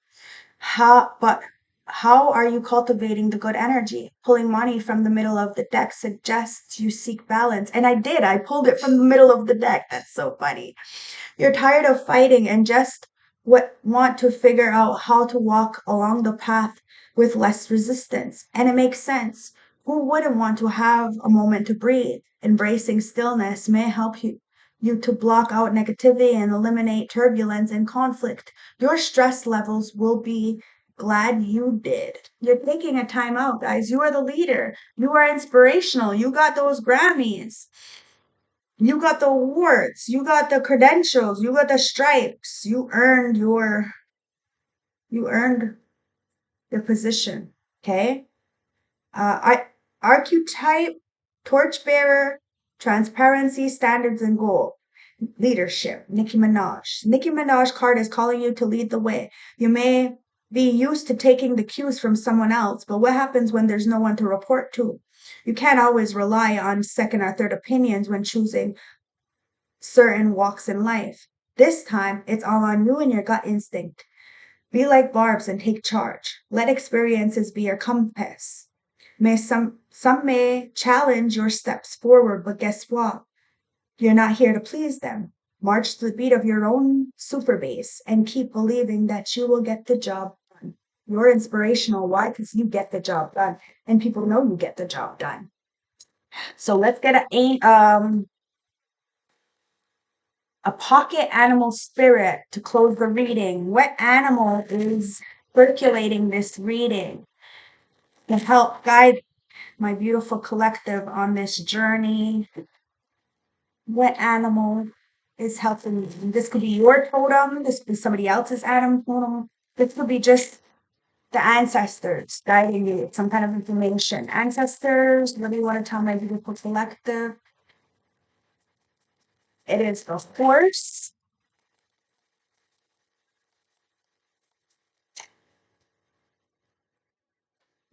But how are you cultivating the good energy? Pulling money from the middle of the deck suggests you seek balance. And I did. I pulled it from the middle of the deck. That's so funny. You're tired of fighting and just want to figure out how to walk along the path with less resistance. And it makes sense. Who wouldn't want to have a moment to breathe? Embracing stillness may help you to block out negativity and eliminate turbulence and conflict. Your stress levels will be glad you did. You're taking a time out, guys. You are the leader. You are inspirational. You got those Grammys. You got the awards, you got the credentials, you got the stripes. You earned the position. Okay? I archetype, torchbearer, transparency, standards, and goal. Leadership, Nicki Minaj. Nicki Minaj card is calling you to lead the way. You may be used to taking the cues from someone else, but what happens when there's no one to report to? You can't always rely on second or third opinions when choosing certain walks in life. This time, it's all on you and your gut instinct. Be like Barb's and take charge. Let experiences be your compass. May some may challenge your steps forward, but guess what? You're not here to please them. March to the beat of your own super bass and keep believing that you will get the job done. You're inspirational. Why? Because you get the job done, and people know you get the job done. So let's get a pocket animal spirit to close the reading. What animal is circulating this reading to help guide my beautiful collective on this journey? What animal is helping me? This could be your totem, this could be somebody else's animal totem, this could be just the ancestors guiding you with some kind of information. Ancestors, what do you want to tell my beautiful collective? It is the horse.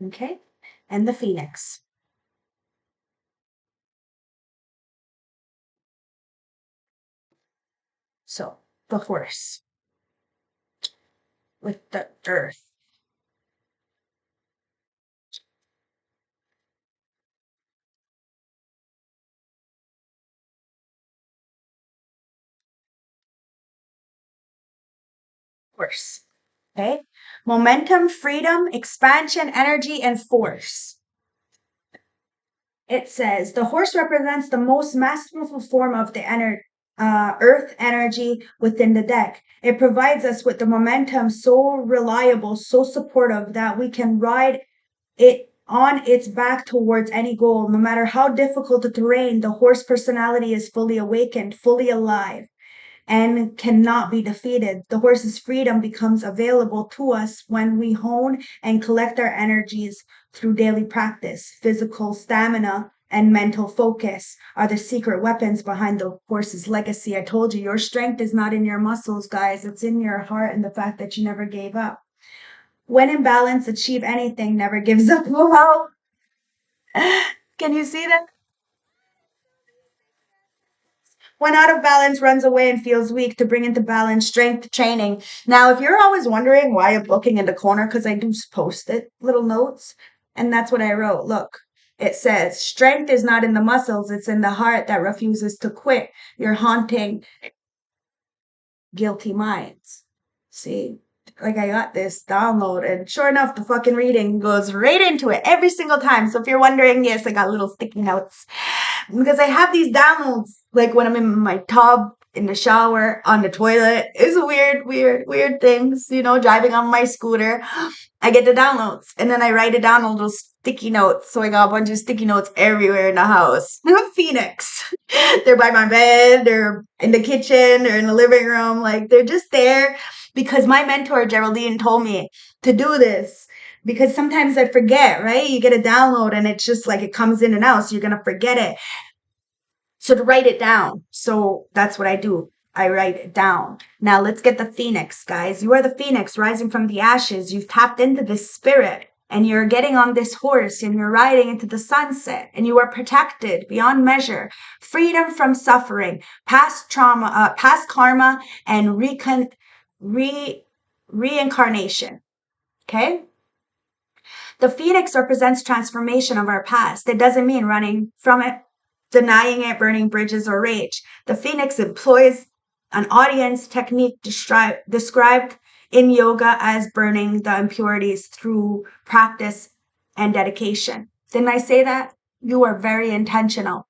Okay, and the phoenix. So the horse with the earth. Horse. Okay. Momentum, freedom, expansion, energy, and force. It says the horse represents the most masterful form of the earth energy within the deck. It provides us with the momentum so reliable, so supportive that we can ride it on its back towards any goal. No matter how difficult the terrain, the horse personality is fully awakened, fully alive, and cannot be defeated. The horse's freedom becomes available to us when we hone and collect our energies through daily practice, physical stamina, and mental focus are the secret weapons behind the horse's legacy. I told you, your strength is not in your muscles, guys. It's in your heart and the fact that you never gave up. When in balance, achieve anything, never gives up. Wow. Can you see that? When out of balance, runs away and feels weak, to bring into balance, strength training. Now, if you're always wondering why I'm looking in the corner, because I do post it, little notes, and that's what I wrote. Look, it says, strength is not in the muscles, it's in the heart that refuses to quit. You're haunting guilty minds. See? Like I got this download, and sure enough, the fucking reading goes right into it every single time. So if you're wondering, yes, I got little sticky notes because I have these downloads like when I'm in my tub, in the shower, on the toilet. It's weird things, driving on my scooter. I get the downloads and then I write it down on those sticky notes. So I got a bunch of sticky notes everywhere in the house. Phoenix. They're by my bed, they're in the kitchen, they're in the living room. Like they're just there because my mentor, Geraldine, told me to do this. Because sometimes I forget, right? You get a download and it's just like it comes in and out. So you're going to forget it. So to write it down. So that's what I do. I write it down. Now let's get the phoenix, guys. You are the phoenix rising from the ashes. You've tapped into this spirit and you're getting on this horse and you're riding into the sunset and you are protected beyond measure. Freedom from suffering, past trauma, past karma, and reincarnation. Okay? The phoenix represents transformation of our past. It doesn't mean running from it, denying it, burning bridges, or rage. The phoenix employs an audience technique described in yoga as burning the impurities through practice and dedication. Didn't I say that? You are very intentional.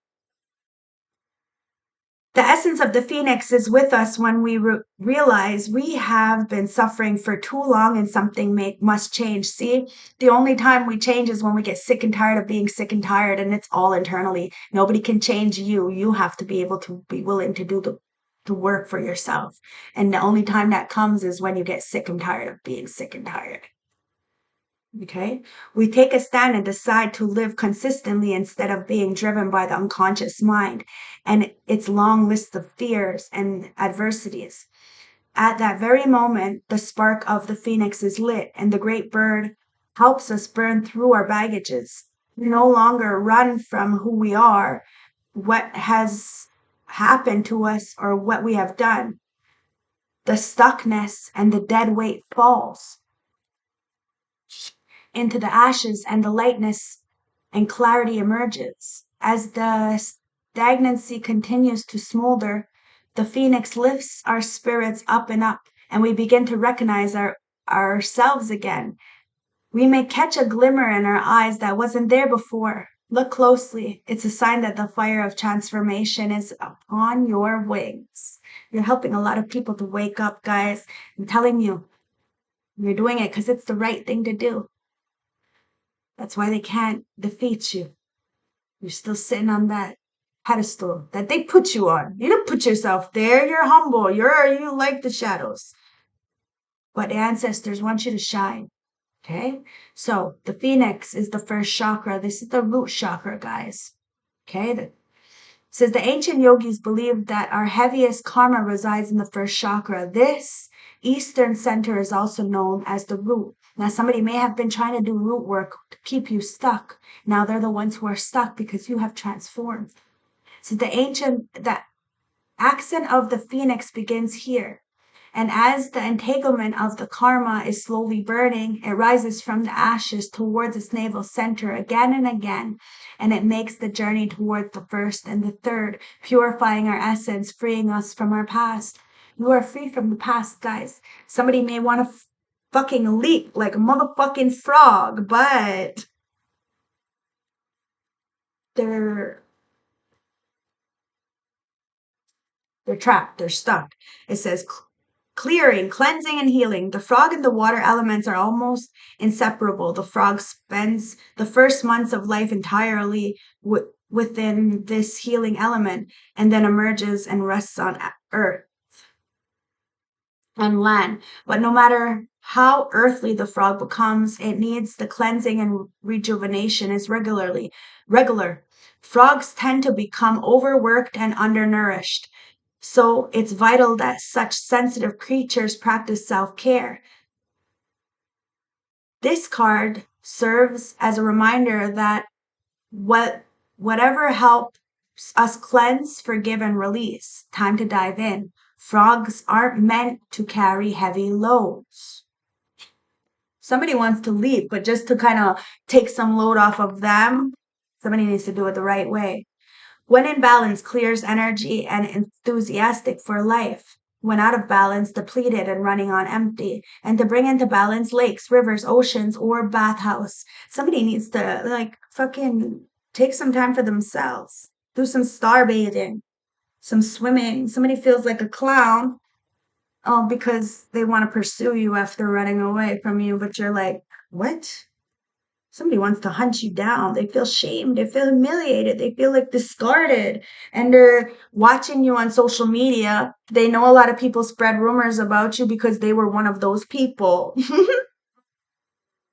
The essence of the phoenix is with us when we realize we have been suffering for too long and something must change. See, the only time we change is when we get sick and tired of being sick and tired, and it's all internally. Nobody can change you. You have to be able to be willing to do the work for yourself. And the only time that comes is when you get sick and tired of being sick and tired. Okay, we take a stand and decide to live consistently instead of being driven by the unconscious mind and its long list of fears and adversities. At that very moment, the spark of the phoenix is lit, and the great bird helps us burn through our baggages. We no longer run from who we are, what has happened to us, or what we have done. The stuckness and the dead weight falls into the ashes, and the lightness and clarity emerges. As the stagnancy continues to smolder, the phoenix lifts our spirits up and up, and we begin to recognize ourselves again. We may catch a glimmer in our eyes that wasn't there before. Look closely. It's a sign that the fire of transformation is upon your wings. You're helping a lot of people to wake up, guys. I'm telling you, you're doing it because it's the right thing to do. That's why they can't defeat you. You're still sitting on that pedestal that they put you on. You don't put yourself there. You're humble. You like the shadows. But the ancestors want you to shine. Okay? So the phoenix is the first chakra. This is the root chakra, guys. Okay? Says the ancient yogis believed that our heaviest karma resides in the first chakra. This eastern center is also known as the root. Now, somebody may have been trying to do root work to keep you stuck. Now they're the ones who are stuck because you have transformed. So the accent of the phoenix begins here. And as the entanglement of the karma is slowly burning, it rises from the ashes towards its navel center again and again, and it makes the journey towards the first and the third, purifying our essence, freeing us from our past. You are free from the past, guys. Somebody may want to fucking leap like a motherfucking frog, but they're trapped, they're stuck. It says clearing, cleansing, and healing. The frog and the water elements are almost inseparable. The frog spends the first months of life entirely within this healing element and then emerges and rests on earth and land. But no matter how earthly the frog becomes, it needs the cleansing and rejuvenation is regular. Frogs tend to become overworked and undernourished. So it's vital that such sensitive creatures practice self-care. This card serves as a reminder that whatever helps us cleanse, forgive, and release, time to dive in. Frogs aren't meant to carry heavy loads. Somebody wants to leap, but just to kind of take some load off of them, somebody needs to do it the right way. When in balance, clears energy and enthusiastic for life. When out of balance, depleted and running on empty. And to bring into balance lakes, rivers, oceans, or bathhouse. Somebody needs to like fucking take some time for themselves. Do some starbathing, some swimming. Somebody feels like a clown. Oh, because they want to pursue you after running away from you, but you're like, what? Somebody wants to hunt you down. They feel shamed. They feel humiliated. They feel like discarded. And they're watching you on social media. They know a lot of people spread rumors about you because they were one of those people.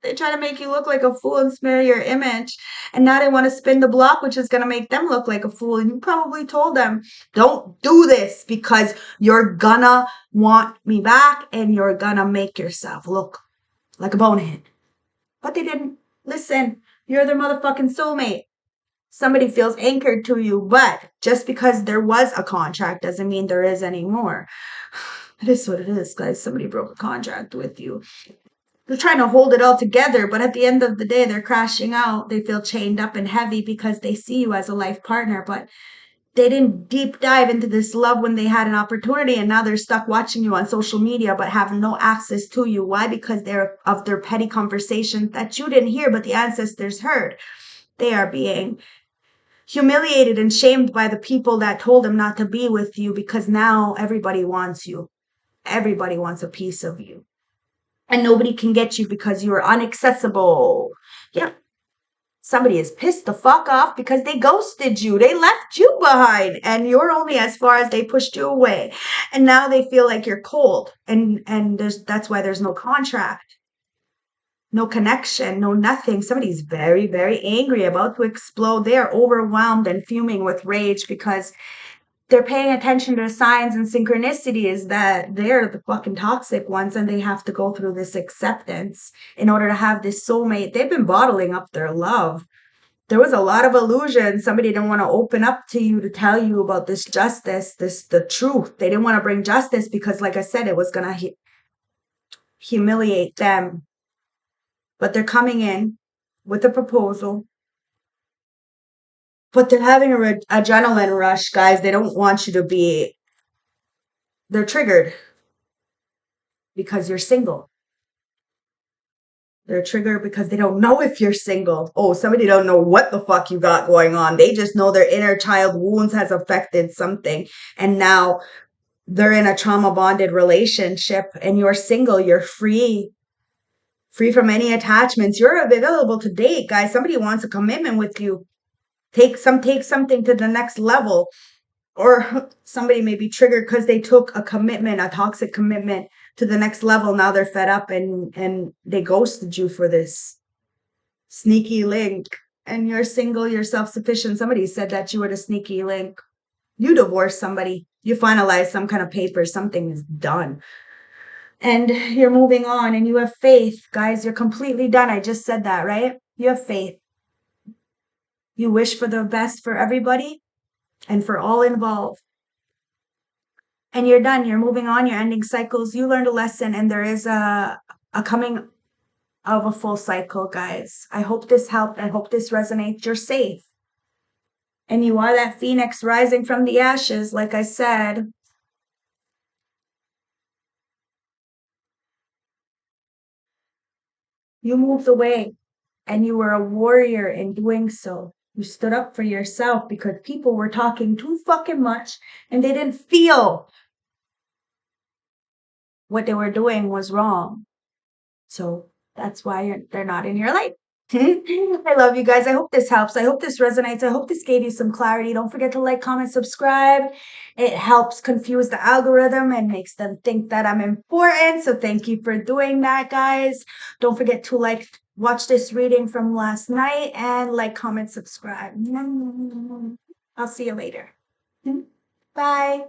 They try to make you look like a fool and smear your image. And now they want to spin the block, which is going to make them look like a fool. And you probably told them, don't do this because you're gonna want me back and you're gonna make yourself look like a bonehead. But they didn't listen. You're their motherfucking soulmate. Somebody feels anchored to you, but just because there was a contract doesn't mean there is anymore. It is what it is, guys. Somebody broke a contract with you. They're trying to hold it all together, but at the end of the day, they're crashing out. They feel chained up and heavy because they see you as a life partner, but they didn't deep dive into this love when they had an opportunity, and now they're stuck watching you on social media but have no access to you. Why? Because they're of their petty conversations that you didn't hear but the ancestors heard. They are being humiliated and shamed by the people that told them not to be with you because now everybody wants you. Everybody wants a piece of you. And nobody can get you because you're inaccessible. Yeah, somebody is pissed the fuck off because they ghosted you. They left you behind and you're only as far as they pushed you away. And now they feel like you're cold. And that's why there's no contract, no connection, no nothing. Somebody's very, very angry, about to explode. They are overwhelmed and fuming with rage because they're paying attention to signs and synchronicities that they're the fucking toxic ones and they have to go through this acceptance in order to have this soulmate. They've been bottling up their love. There was a lot of illusion. Somebody didn't want to open up to you to tell you about this justice, the truth. They didn't want to bring justice because, like I said, it was going to humiliate them. But they're coming in with a proposal. But they're having an adrenaline rush, guys. They don't want you to be, they're triggered because you're single. They're triggered because they don't know if you're single. Oh, somebody don't know what the fuck you got going on. They just know their inner child wounds has affected something. And now they're in a trauma bonded relationship and you're single. You're free, free from any attachments. You're available to date, guys. Somebody wants a commitment with you. Take something to the next level. Or somebody may be triggered because they took a commitment, a toxic commitment to the next level. Now they're fed up and they ghosted you for this sneaky link. And you're single, you're self-sufficient. Somebody said that you were the sneaky link. You divorced somebody, you finalize some kind of paper, something is done. And you're moving on and you have faith. Guys, you're completely done. I just said that, right? You have faith. You wish for the best for everybody and for all involved. And you're done. You're moving on. You're ending cycles. You learned a lesson, and there is a coming of a full cycle, guys. I hope this helped. I hope this resonates. You're safe. And you are that phoenix rising from the ashes, like I said. You moved away, and you were a warrior in doing so. You stood up for yourself because people were talking too fucking much, and they didn't feel what they were doing was wrong. So that's why they're not in your life. I love you guys. I hope this helps. I hope this resonates. I hope this gave you some clarity. Don't forget to like, comment, subscribe. It helps confuse the algorithm and makes them think that I'm important. So thank you for doing that, guys. Don't forget to like watch this reading from last night and like, comment, subscribe. I'll see you later. Bye.